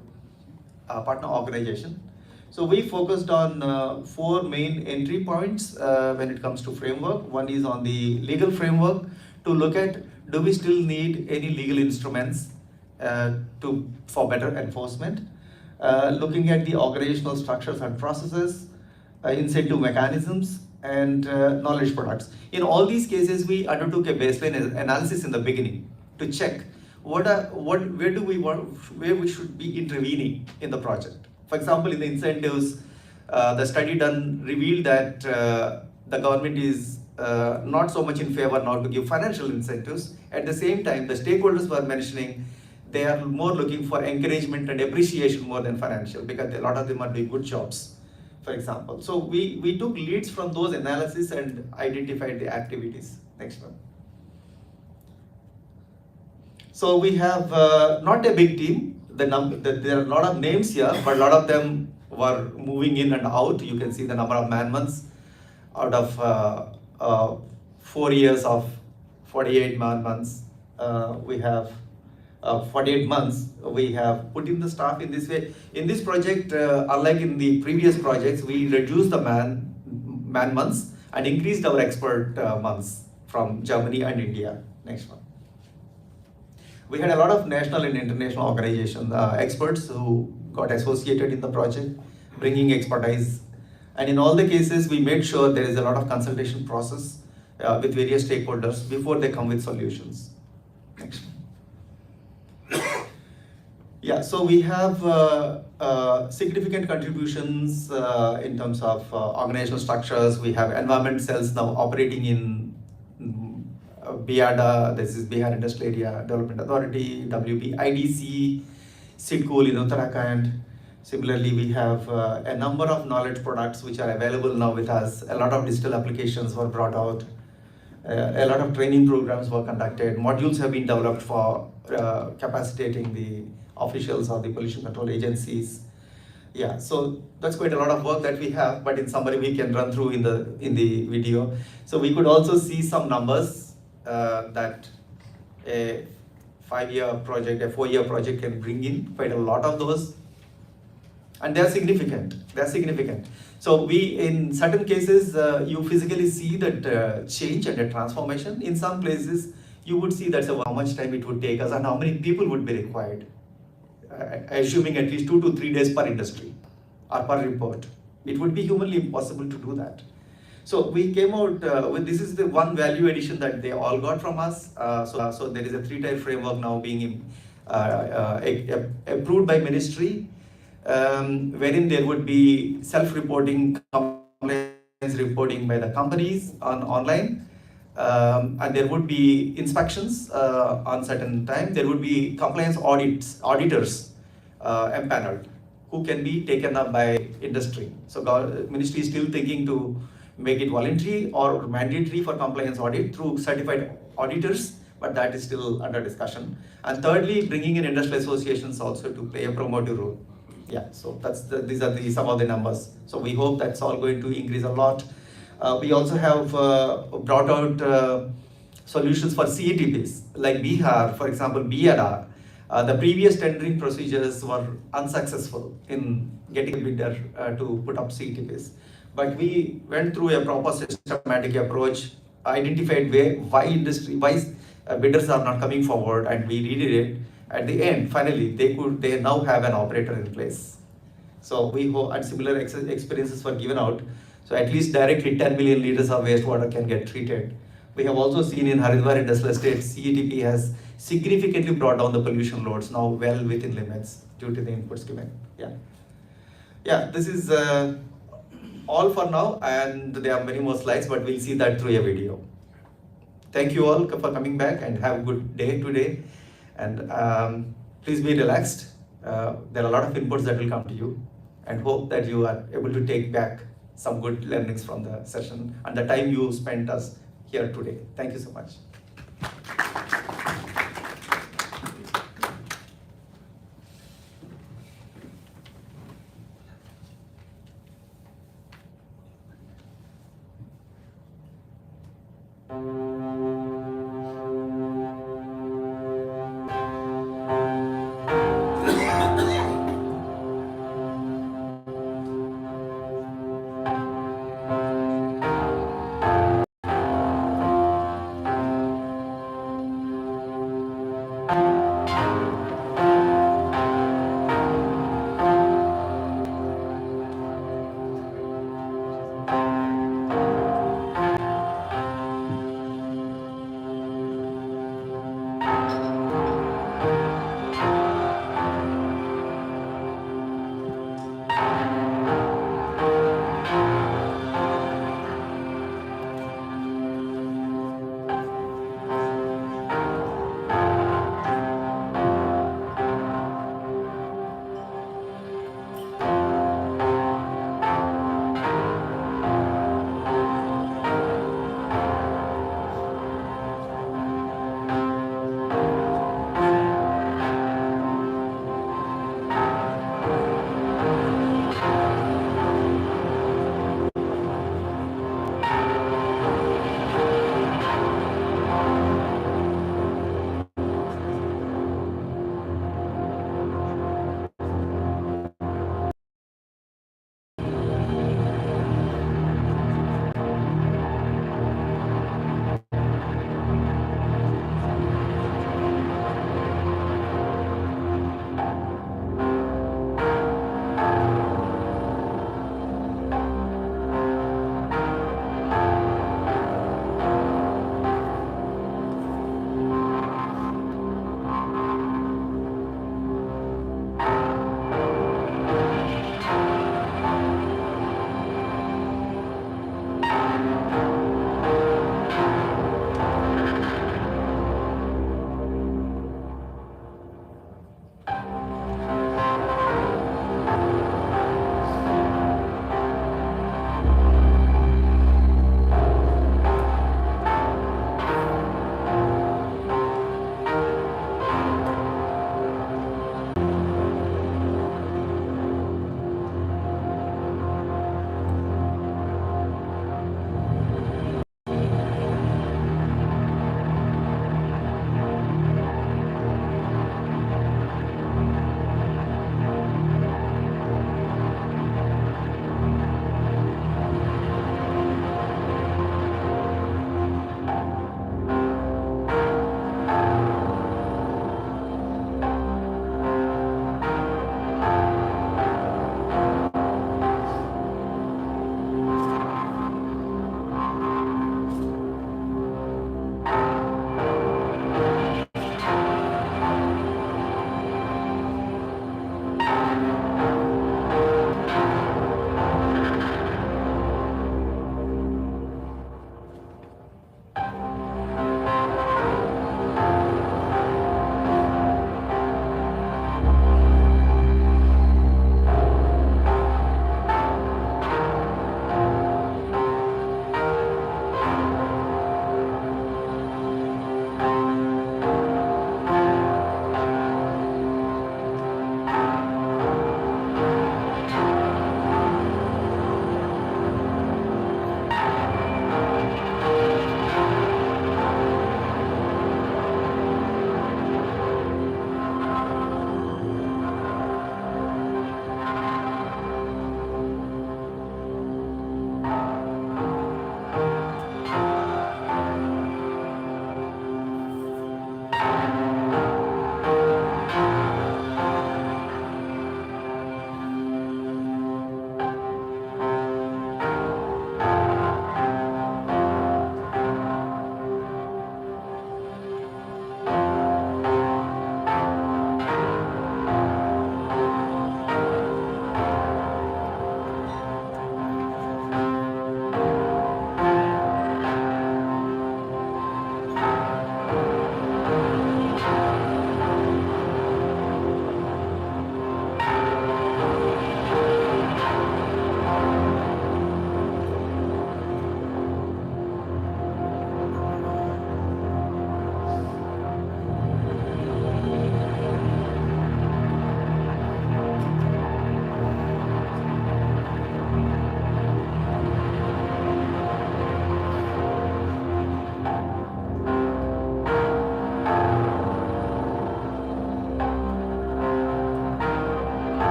partner organization. So we focused on 4 main entry points when it comes to framework. One is on the legal framework to look at, do we still need any legal instruments for better enforcement? Looking at the organizational structures and processes, incentive mechanisms, and knowledge products. In all these cases, we undertook a baseline analysis in the beginning to check where we should be intervening in the project. For example, in the incentives, the study done revealed that the government is not so much in favor now to give financial incentives. At the same time, the stakeholders were mentioning they are more looking for encouragement and appreciation more than financial, because a lot of them are doing good jobs, for example. So we took leads from those analysis and identified the activities. Next one. So we have not a big team. There are a lot of names here, but a lot of them were moving in and out. You can see the number of man-months out of 4 years of 48 man-months. We have 48 months. We have put in the staff in this way. In this project, unlike in the previous projects, we reduced the man-months and increased our expert months from Germany and India. Next one. We had a lot of national and international organization experts who got associated in the project, bringing expertise. And in all the cases, we made sure there is a lot of consultation process with various stakeholders before they come with solutions. Next. Yeah, so we have significant contributions in terms of organizational structures. We have environment cells now operating in BIADA, this is Bihar Industrial Area Development Authority, WBIDC, SIDCOL in Uttarakhand. Similarly, we have a number of knowledge products which are available now with us. A lot of digital applications were brought out. A lot of training programs were conducted. Modules have been developed for capacitating the officials of the pollution control agencies. Yeah, so that's quite a lot of work that we have, but in summary we can run through in the video. So we could also see some numbers that a 5-year project, a 4-year project can bring in quite a lot of those, and they are significant. They are significant. So we, in certain cases, you physically see that change and a transformation. In some places, you would see that's how much time it would take us and how many people would be required, assuming at least 2 to 3 days per industry or per report. It would be humanly impossible to do that. So we came out with, this is the one value addition that they all got from us. So there is a 3-tier framework now being approved by ministry, wherein there would be self-reporting, compliance reporting by the companies online, and there would be inspections on certain time. There would be compliance auditors empaneled, who can be taken up by industry. So ministry is still thinking to make it voluntary or mandatory for compliance audit through certified auditors, but that is still under discussion. And thirdly, bringing in industrial associations also to play a promotive role. Yeah, so these are some of the numbers. So we hope that's all going to increase a lot. We also have brought out solutions for CETPs, like Bihar, for example, BIADA. The previous tendering procedures were unsuccessful in getting a bidder to put up CETPs. But we went through a proper systematic approach, identified why bidders are not coming forward, and we redid it. At the end, finally, they now have an operator in place. So we hope, and similar experiences were given out. So at least directly 10 million liters of wastewater can get treated. We have also seen in Haridwar Industrial Estate, CETP has significantly brought down the pollution loads, now well within limits due to the inputs given. Yeah, this is all for now, and there are many more slides, but we'll see that through a video. Thank you all for coming back, and have a good day today. And please be relaxed. There are a lot of inputs that will come to you, and hope that you are able to take back some good learnings from the session and the time you spent us here today. Thank you so much.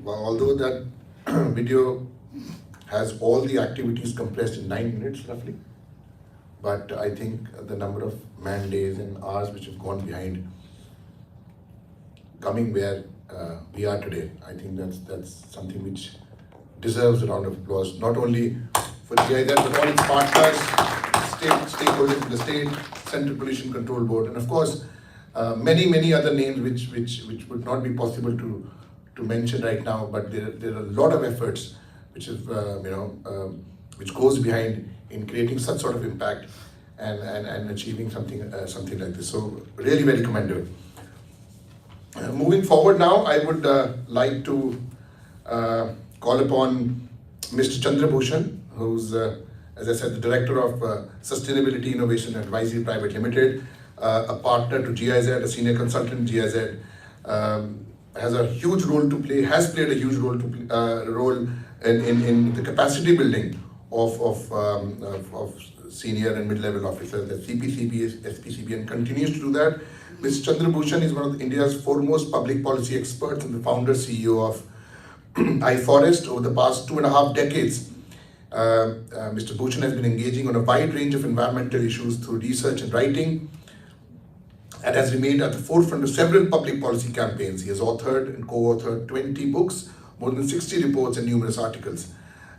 Well, although that video has all the activities compressed in 9 minutes roughly, but I think the number of man days and hours which have gone behind coming where we are today, I think that's something which deserves a round of applause, not only for GIZ but all its partners, stakeholders in the state, Central Pollution Control Board, and of course many other names which would not be possible to mention right now, but there are a lot of efforts which have which goes behind in creating such sort of impact and achieving something like this. So really very commendable. Moving forward now, I would like to call upon Mr. Chandra Bhushan, who's, as I said, the Director of Sustainability Innovation Advisory Private Limited, a partner to GIZ, a senior consultant GIZ, has a huge role to play, has played a huge role in the capacity building of senior and mid-level officers at CPCB, SPCB, and continues to do that. Mr. Chandra Bhushan is one of India's foremost public policy experts and the founder CEO of iForest. Over the past 2.5 decades, Mr. Bhushan has been engaging on a wide range of environmental issues through research and writing, and has remained at the forefront of several public policy campaigns. He has authored and co-authored 20 books, more than 60 reports, and numerous articles.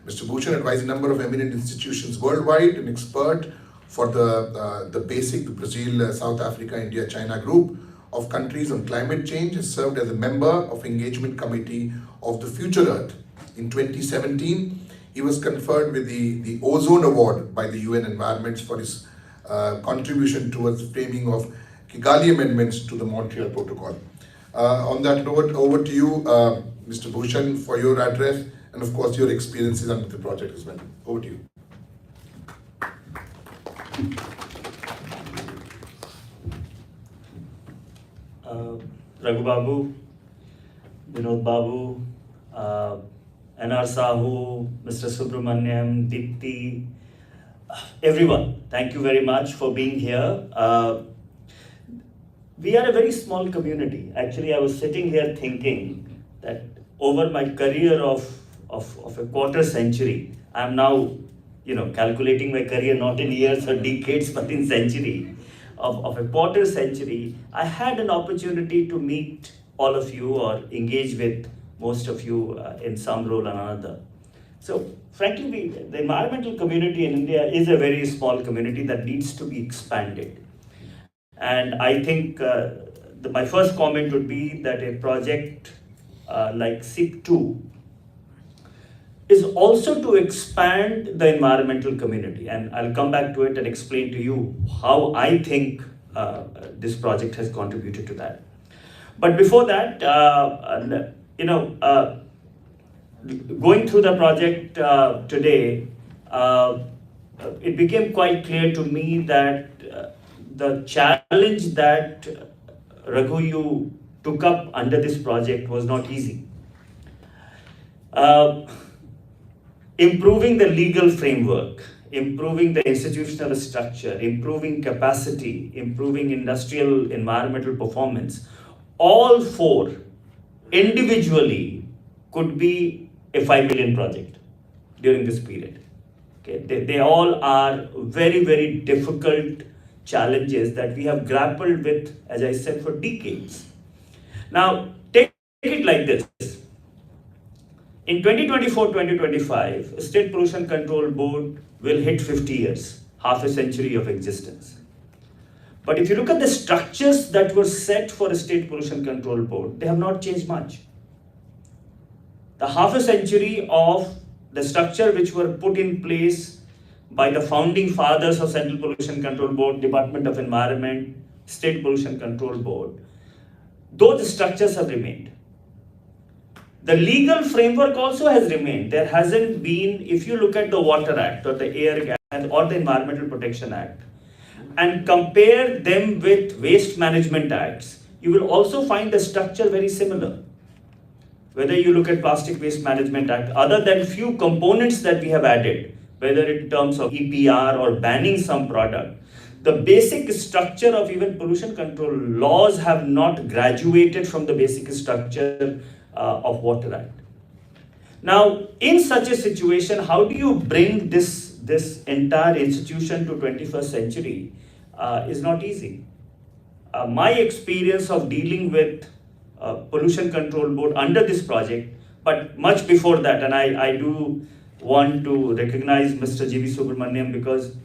Mr. Bhushan advised a number of eminent institutions worldwide, an expert for the BASIC, the Brazil, South Africa, India, China group of countries on climate change, has served as a member of Engagement Committee of the Future Earth. In 2017, he was conferred with the Ozone Award by the UN Environment for his contribution towards the framing of Kigali amendments to the Montreal Protocol. On that note, over to you, Mr. Bhushan, for your address and of course your experiences under the project as well. Over to you. Raghu Babu, Vinod Babu, NR Sahu, Mr. Subramaniam, Deepti, everyone, thank you very much for being here. We are a very small community. Actually, I was sitting here thinking that over my career of a quarter century, I'm now, calculating my career not in years or decades, but in century. Of a quarter century, I had an opportunity to meet all of you or engage with most of you in some role or another. So frankly, the environmental community in India is a very small community that needs to be expanded. And I think my first comment would be that a project like SIP2 is also to expand the environmental community. And I'll come back to it and explain to you how I think this project has contributed to that. But before that, going through the project today, it became quite clear to me that the challenge that Raghu, you took up under this project was not easy. Improving the legal framework, improving the institutional structure, improving capacity, improving industrial environmental performance, all four individually could be a 5 million project during this period. Okay? They all are very, very difficult challenges that we have grappled with, as I said, for decades. Now, take it like this. In 2024-2025, State Pollution Control Board will hit 50 years, half a century of existence. But if you look at the structures that were set for a State Pollution Control Board, they have not changed much. The half a century of the structure which were put in place by the founding fathers of Central Pollution Control Board, Department of Environment, State Pollution Control Board, those structures have remained. The legal framework also has remained. There hasn't been, if you look at the Water Act or the Air Act or the Environmental Protection Act and compare them with Waste Management Acts, you will also find the structure very similar. Whether you look at Plastic Waste Management Act, other than few components that we have added, whether in terms of EPR or banning some product, the basic structure of even pollution control laws have not graduated from the basic structure of Water Act. Now, in such a situation, how do you bring this entire institution to 21st century is not easy. My experience of dealing with Pollution Control Board under this project, but much before that, and I do want to recognize Mr. G.V. Subramaniam, because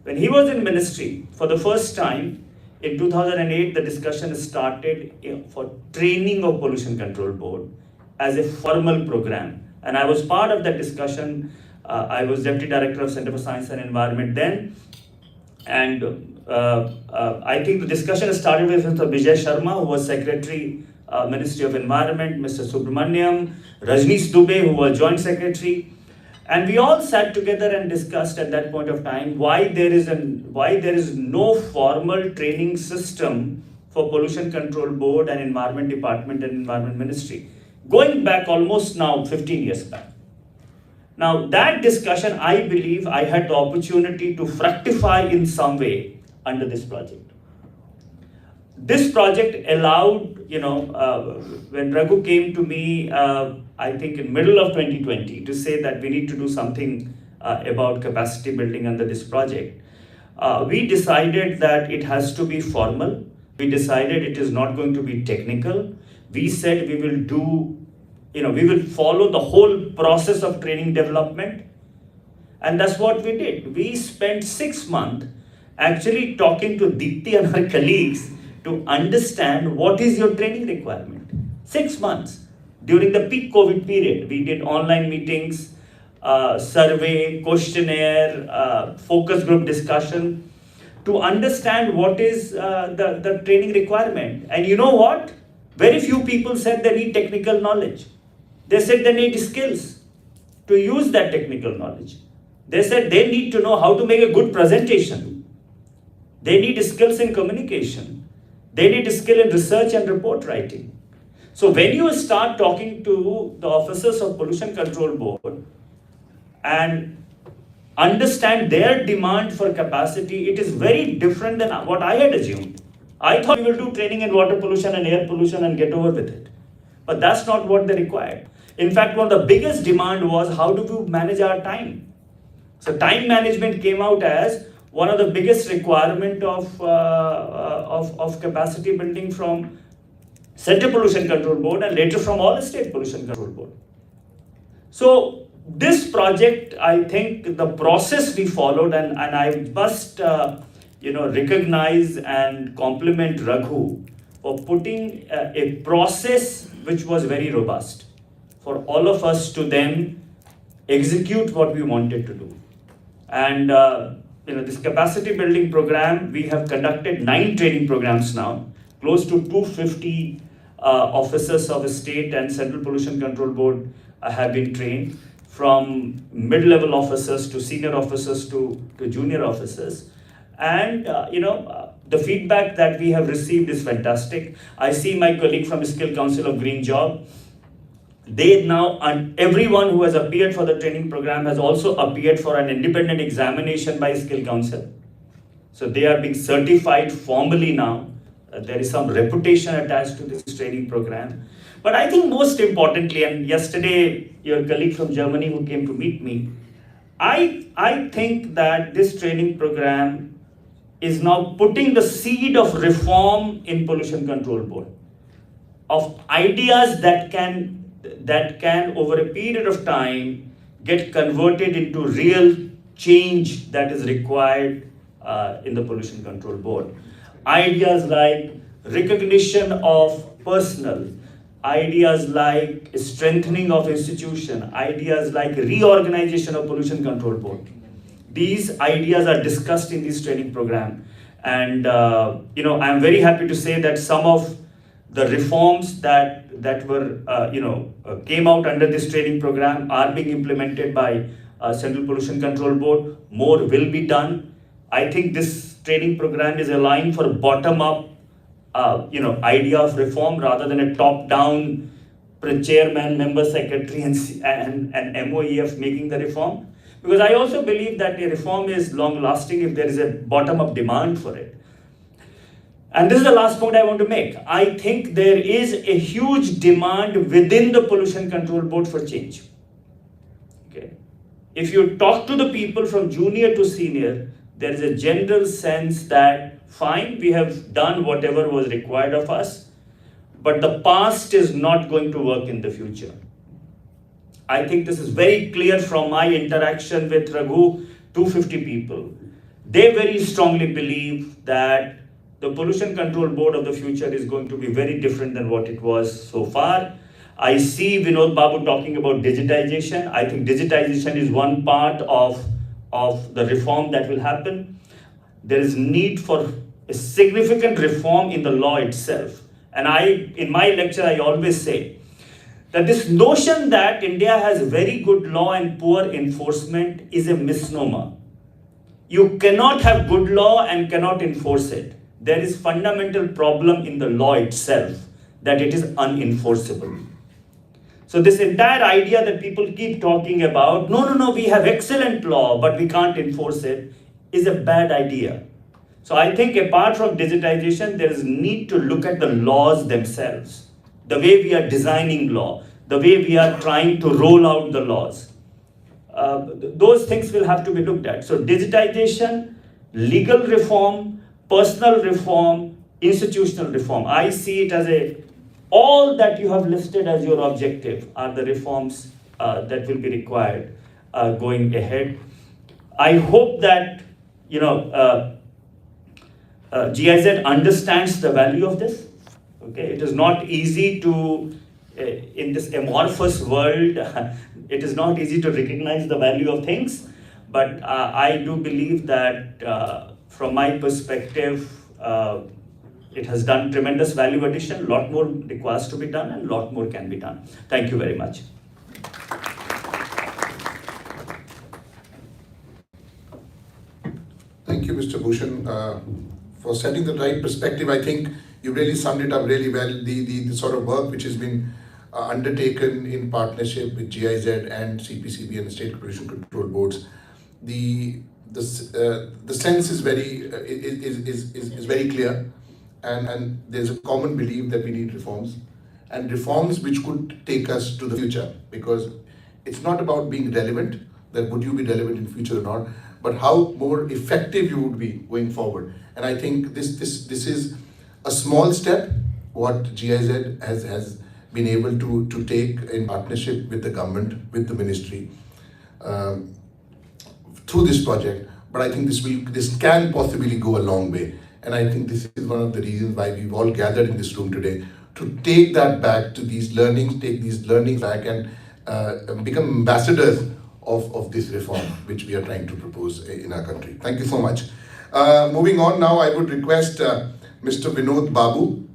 when he was in ministry, for the first time in 2008, the discussion started for training of Pollution Control Board as a formal program. And I was part of that discussion. I was Deputy Director of Center for Science and Environment then. And I think the discussion started with Mr. Vijay Sharma, who was Secretary, Ministry of Environment, Mr. Subramaniam, Rajneesh Dubey, who was Joint Secretary. And we all sat together and discussed at that point of time why there is no formal training system for Pollution Control Board and Environment Department and Environment Ministry, going back almost now 15 years back. Now that discussion, I believe I had the opportunity to fructify in some way under this project. This project allowed, when Raghu came to me, I think in middle of 2020, to say that we need to do something about capacity building under this project. We decided that it has to be formal. We decided it is not going to be technical. We said we will follow the whole process of training development. And that's what we did. We spent 6 months actually talking to Deepti and her colleagues to understand what is your training requirement. 6 months. During the peak COVID period, we did online meetings, survey, questionnaire, focus group discussion to understand what is the training requirement. And you know what? Very few people said they need technical knowledge. They said they need skills to use that technical knowledge. They said they need to know how to make a good presentation. They need skills in communication. They need skill in research and report writing. So when you start talking to the officers of Pollution Control Board and understand their demand for capacity, it is very different than what I had assumed. I thought we will do training in water pollution and air pollution and get over with it. But that's not what they required. In fact, one of the biggest demand was how do we manage our time? So time management came out as one of the biggest requirement of capacity building from Central Pollution Control Board and later from all state pollution control board. So this project, I think the process we followed, and I must recognize and compliment Raghu for putting a process which was very robust for all of us to then execute what we wanted to do. And this capacity building program, we have conducted 9 training programs now. Close to 250 officers of the state and Central Pollution Control Board have been trained, from mid-level officers to senior officers to junior officers. And the feedback that we have received is fantastic. I see my colleague from Skill Council of Green Job. They now, and everyone who has appeared for the training program has also appeared for an independent examination by Skill Council. So they are being certified formally now. There is some reputation attached to this training program. But I think most importantly, and yesterday your colleague from Germany who came to meet me, I think that this training program is now putting the seed of reform in Pollution Control Board, of ideas that can over a period of time get converted into real change that is required in the Pollution Control Board. Ideas like recognition of personnel, ideas like strengthening of institution, ideas like reorganization of Pollution Control Board. These ideas are discussed in this training program. And I'm very happy to say that some of the reforms that were came out under this training program are being implemented by Central Pollution Control Board. More will be done. I think this training program is aligned for bottom-up idea of reform rather than a top-down chairman, member secretary and MOEF making the reform. Because I also believe that a reform is long-lasting if there is a bottom-up demand for it. And this is the last point I want to make. I think there is a huge demand within the Pollution Control Board for change. Okay. If you talk to the people from junior to senior, there is a general sense that fine, we have done whatever was required of us, but the past is not going to work in the future. I think this is very clear from my interaction with Raghu, 250 people. They very strongly believe that the Pollution Control Board of the future is going to be very different than what it was so far. I see Vinod Babu talking about digitization. I think digitization is one part of the reform that will happen. There is need for a significant reform in the law itself. And in my lecture, I always say that this notion that India has very good law and poor enforcement is a misnomer. You cannot have good law and cannot enforce it. There is fundamental problem in the law itself, that it is unenforceable. So this entire idea that people keep talking about, no, we have excellent law, but we can't enforce it, is a bad idea. So I think apart from digitization, there is need to look at the laws themselves, the way we are designing law, the way we are trying to roll out the laws. Those things will have to be looked at. So digitization, legal reform, personal reform, institutional reform. I see it as all that you have listed as your objective are the reforms that will be required going ahead. I hope that GIZ understands the value of this. Okay, it is not easy to in this amorphous world. It is not easy to recognize the value of things, but I do believe that from my perspective, it has done tremendous value addition. A lot more requires to be done and a lot more can be done. Thank you very much. Thank you, Mr. Bhushan, for setting the right perspective. I think you really summed it up really well. The sort of work which has been undertaken in partnership with GIZ and CPCB and the State Pollution Control Boards. The sense is very clear, and there's a common belief that we need reforms, and reforms which could take us to the future, because it's not about being relevant, that would you be relevant in future or not, but how more effective you would be going forward. And I think this is a small step what GIZ has been able to take in partnership with the government, with the ministry, through this project. But I think this can possibly go a long way. And I think this is one of the reasons why we've all gathered in this room today, to take that back to these learnings, take these learnings back and become ambassadors of this reform which we are trying to propose in our country. Thank you so much. Moving on now, I would request Mr. Vinod Babu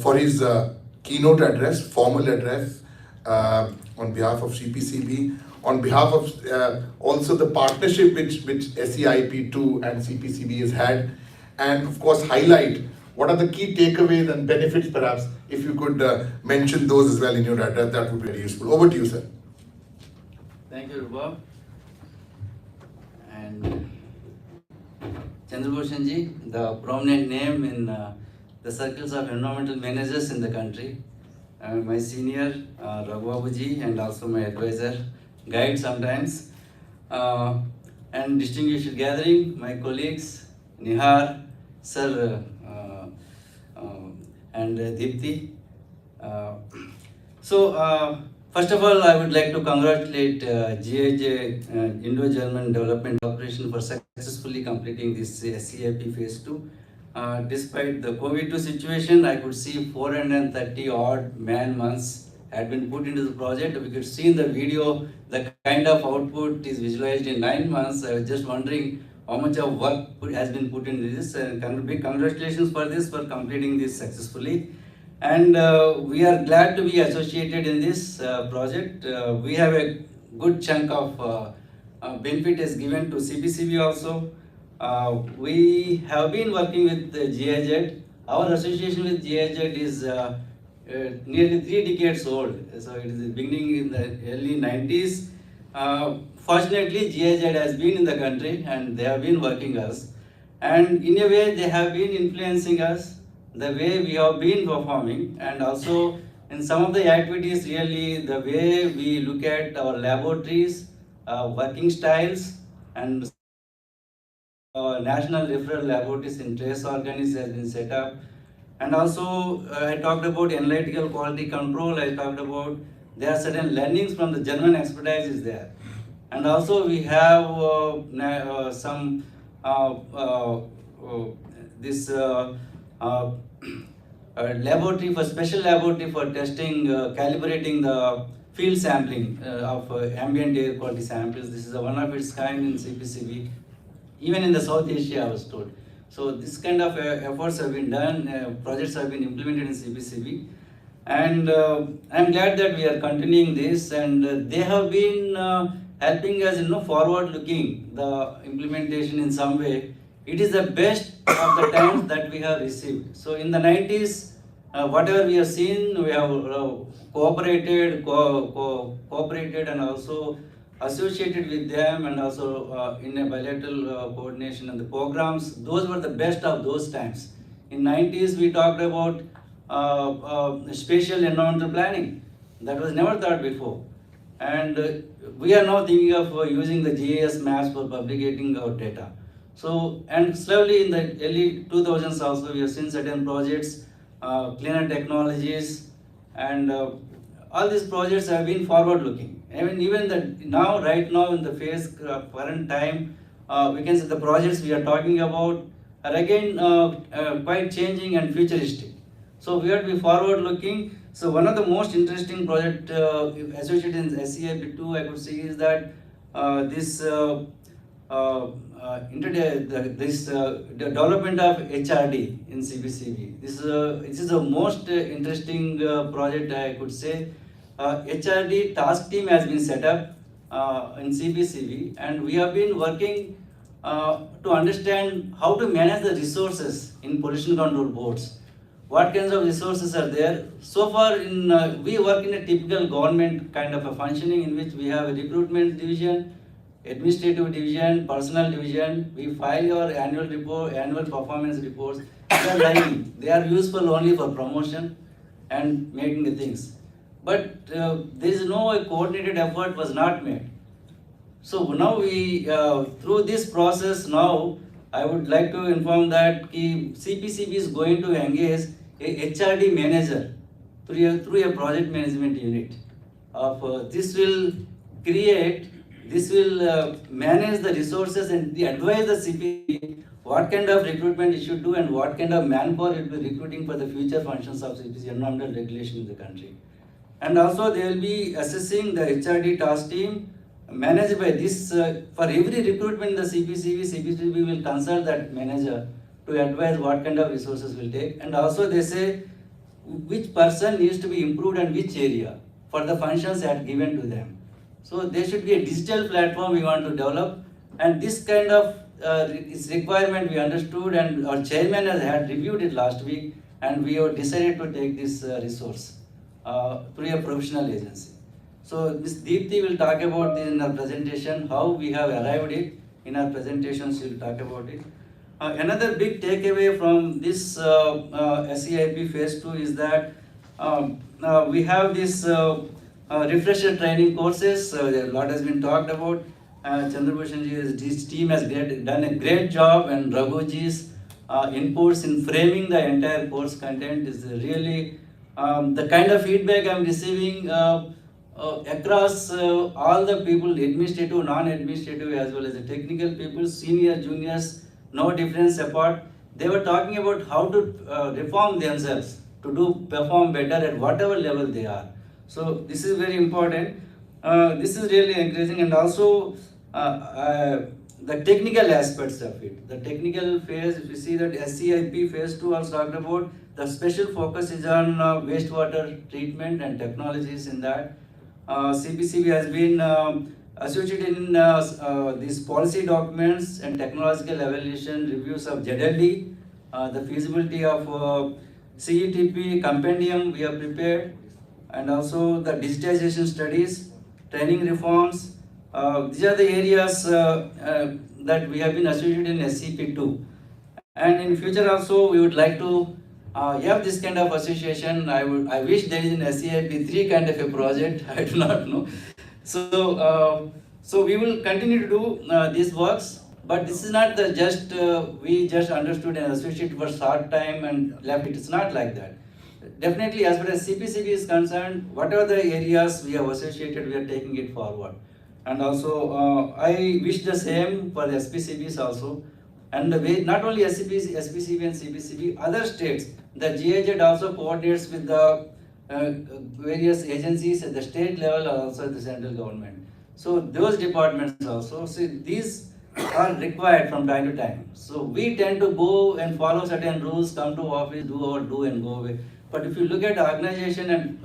for his keynote address, formal address on behalf of CPCB, on behalf of also the partnership which SEIP2 and CPCB has had, and of course highlight what are the key takeaways and benefits. Perhaps if you could mention those as well in your address, that would be very useful. Over to you, sir. Thank you, Rubab. And Chandrabhushan ji, the prominent name in the circles of environmental managers in the country. My senior, Raghu ji, and also my advisor, guide sometimes. And distinguished gathering, my colleagues, Nihar, Sir, and Deepthi. First of all, I would like to congratulate GIJ, Indo-German Development Corporation, for successfully completing this SEIP Phase 2. Despite the COVID-2 situation, I could see 430 odd man-months had been put into the project. We could see in the video the kind of output is visualized in 9 months. I was just wondering how much of work has been put into this, and big congratulations for this, for completing this successfully. And we are glad to be associated in this project. We have a good chunk of benefit is given to CPCB also. We have been working with GIZ. Our association with GIZ is nearly 3 decades old. So it is beginning in the early 90s. Fortunately, GIZ has been in the country and they have been working us. And in a way, they have been influencing us, the way we have been performing, and also in some of the activities, really the way we look at our laboratories, working styles, and national referral laboratories in trace organisms has been set up. And also, I talked about analytical quality control. I talked about there are certain learnings from the German expertise is there. And also, we have some this laboratory for special laboratory for testing, calibrating the field sampling of ambient air quality samples. This is one of its kind in CPCB. Even in the South Asia, I was told. So this kind of efforts have been done, projects have been implemented in CPCB, and I'm glad that we are continuing this, and they have been helping us, forward-looking the implementation in some way. It is the best of the times that we have received. So in the 90s, whatever we have seen, we have cooperated, cooperated, and also associated with them, and also in a bilateral coordination and the programs. Those were the best of those times. In 90s, we talked about spatial environmental planning. That was never thought before. And we are now thinking of using the GIS maps for publicating our data. So, and slowly in the early 2000s also, we have seen certain projects, cleaner technologies, and all these projects have been forward-looking. Even right now in the phase current time, we can see the projects we are talking about are again quite changing and futuristic. So we have to be forward-looking. So one of the most interesting project associated in SEIP2 I could see is that the development of HRD in CPCB. This is the most interesting project I could say. HRD task team has been set up in CPCB, and we have been working to understand how to manage the resources in pollution control boards. What kinds of resources are there? So far, we work in a typical government kind of a functioning in which we have a recruitment division, administrative division, personnel division. We file our annual report, annual performance reports. They are lying. They are useful only for promotion and making the things. But there is no coordinated effort was not made. So now we, through this process now, I would like to inform that CPCB is going to engage a HRD manager through a project management unit. This will manage the resources and advise the CPCB what kind of recruitment it should do and what kind of manpower it will be recruiting for the future functions of CPCB environmental regulation in the country. And also they will be assessing the HRD task team managed by this, for every recruitment in the CPCB will consult that manager to advise what kind of resources will take. And also they say which person needs to be improved and which area for the functions that are given to them. So there should be a digital platform we want to develop, and this kind of its requirement we understood, and our chairman has had reviewed it last week, and we have decided to take this resource through a professional agency. So Ms. Deepthi will talk about this in her presentation, how we have arrived it. In our presentation, she will talk about it. Another big takeaway from this SEIP phase 2 is that we have this refresher training courses. A lot has been talked about. Chandrabhushanji's team has done a great job, and Raghuji's inputs in framing the entire course content is really the kind of feedback I'm receiving across all the people, administrative, non-administrative, as well as the technical people, senior, juniors, no difference apart. They were talking about how to reform themselves to perform better at whatever level they are. So this is very important. This is really encouraging, and also the technical aspects of it. The technical phase, if you see that SEIP phase 2 also talked about, the special focus is on wastewater treatment and technologies in that. CPCB has been associated in these policy documents and technological evaluation reviews of ZLD, the feasibility of CETP compendium we have prepared, and also the digitization studies, training reforms. These are the areas that we have been associated in SCP2. And in future also, we would like to have this kind of association. I wish there is an SEIP 3 kind of a project. I do not know. So we will continue to do these works. But this is not the we just understood and associated for short time and left it. It's not like that. Definitely, as far as CPCB is concerned, whatever the areas we have associated, we are taking it forward. And also, I wish the same for the SPCBs also. And not only SPCB and CPCB, other states, the GIZ also coordinates with the various agencies at the state level, also at the central government. So those departments also, these are required from time to time. So we tend to go and follow certain rules, come to office, do our do and go away. But if you look at the organization and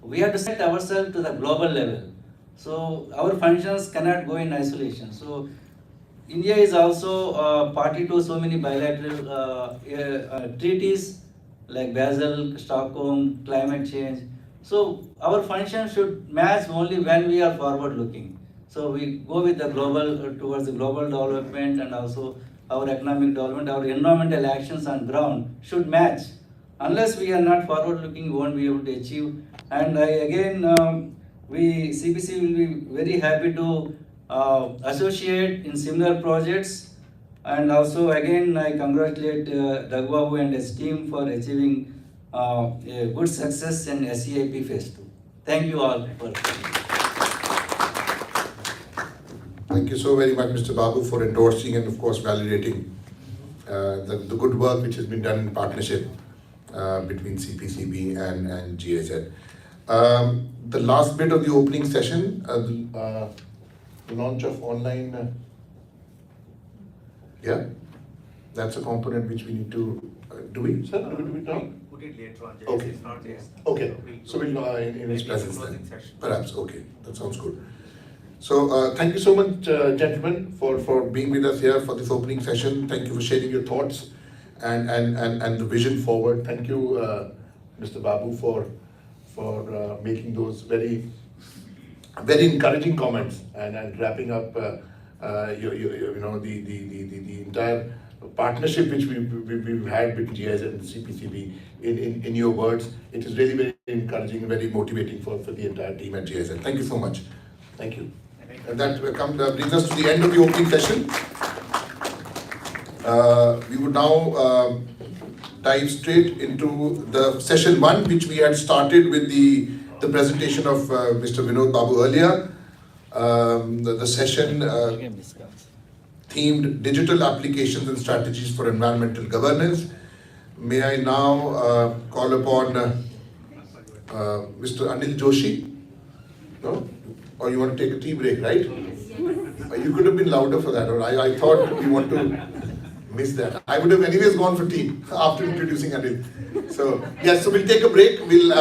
we have to set ourselves to the global level. So our functions cannot go in isolation. So India is also party to so many bilateral treaties like Basel, Stockholm, climate change. So our function should match only when we are forward looking. So we go with the global, towards the global development, and also our economic development, our environmental actions on ground should match. Unless we are not forward looking, we won't be able to achieve. And CPC will be very happy to associate in similar projects. And also again, I congratulate Raghubabu and his team for achieving a good success in SEIP Phase 2. Thank you all for coming. Thank you so very much, Mr. Babu, for endorsing and of course validating the good work which has been done in partnership between CPCB and GIZ. The last bit of the opening session, the launch of online, that's a component which we need to, do we now? Put it later on. Okay. It's not there. Okay, so we'll in his Maybe presence closing then. session. Perhaps, okay, that sounds good. So thank you so much, gentlemen, for being with us here for this opening session. Thank you for sharing your thoughts and the vision forward. Thank you, Mr. Babu, for making those very encouraging comments and wrapping up the entire partnership which we've had with GIZ and the CPCB in your words. It is really very encouraging and very motivating for the entire team at GIZ. Thank you so much. Thank you. And that brings us to the end of the opening session. We would now dive straight into the session 1, which we had started with the presentation of Mr. Vinod Babu earlier. The session themed Digital Applications and Strategies for Environmental Governance. May I now call upon Mr. Anil Joshi? No? Or you want to take a tea break, right? You could have been louder for that, or I thought you want to miss that. I would have anyways gone for tea after introducing Anil. So yes, so we'll take a break. We'll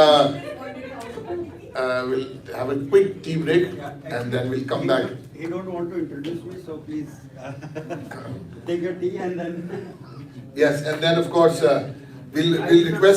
have a quick tea break and then we'll come back. He don't want to introduce me, so please take your tea and then. Yes, and then of course we'll request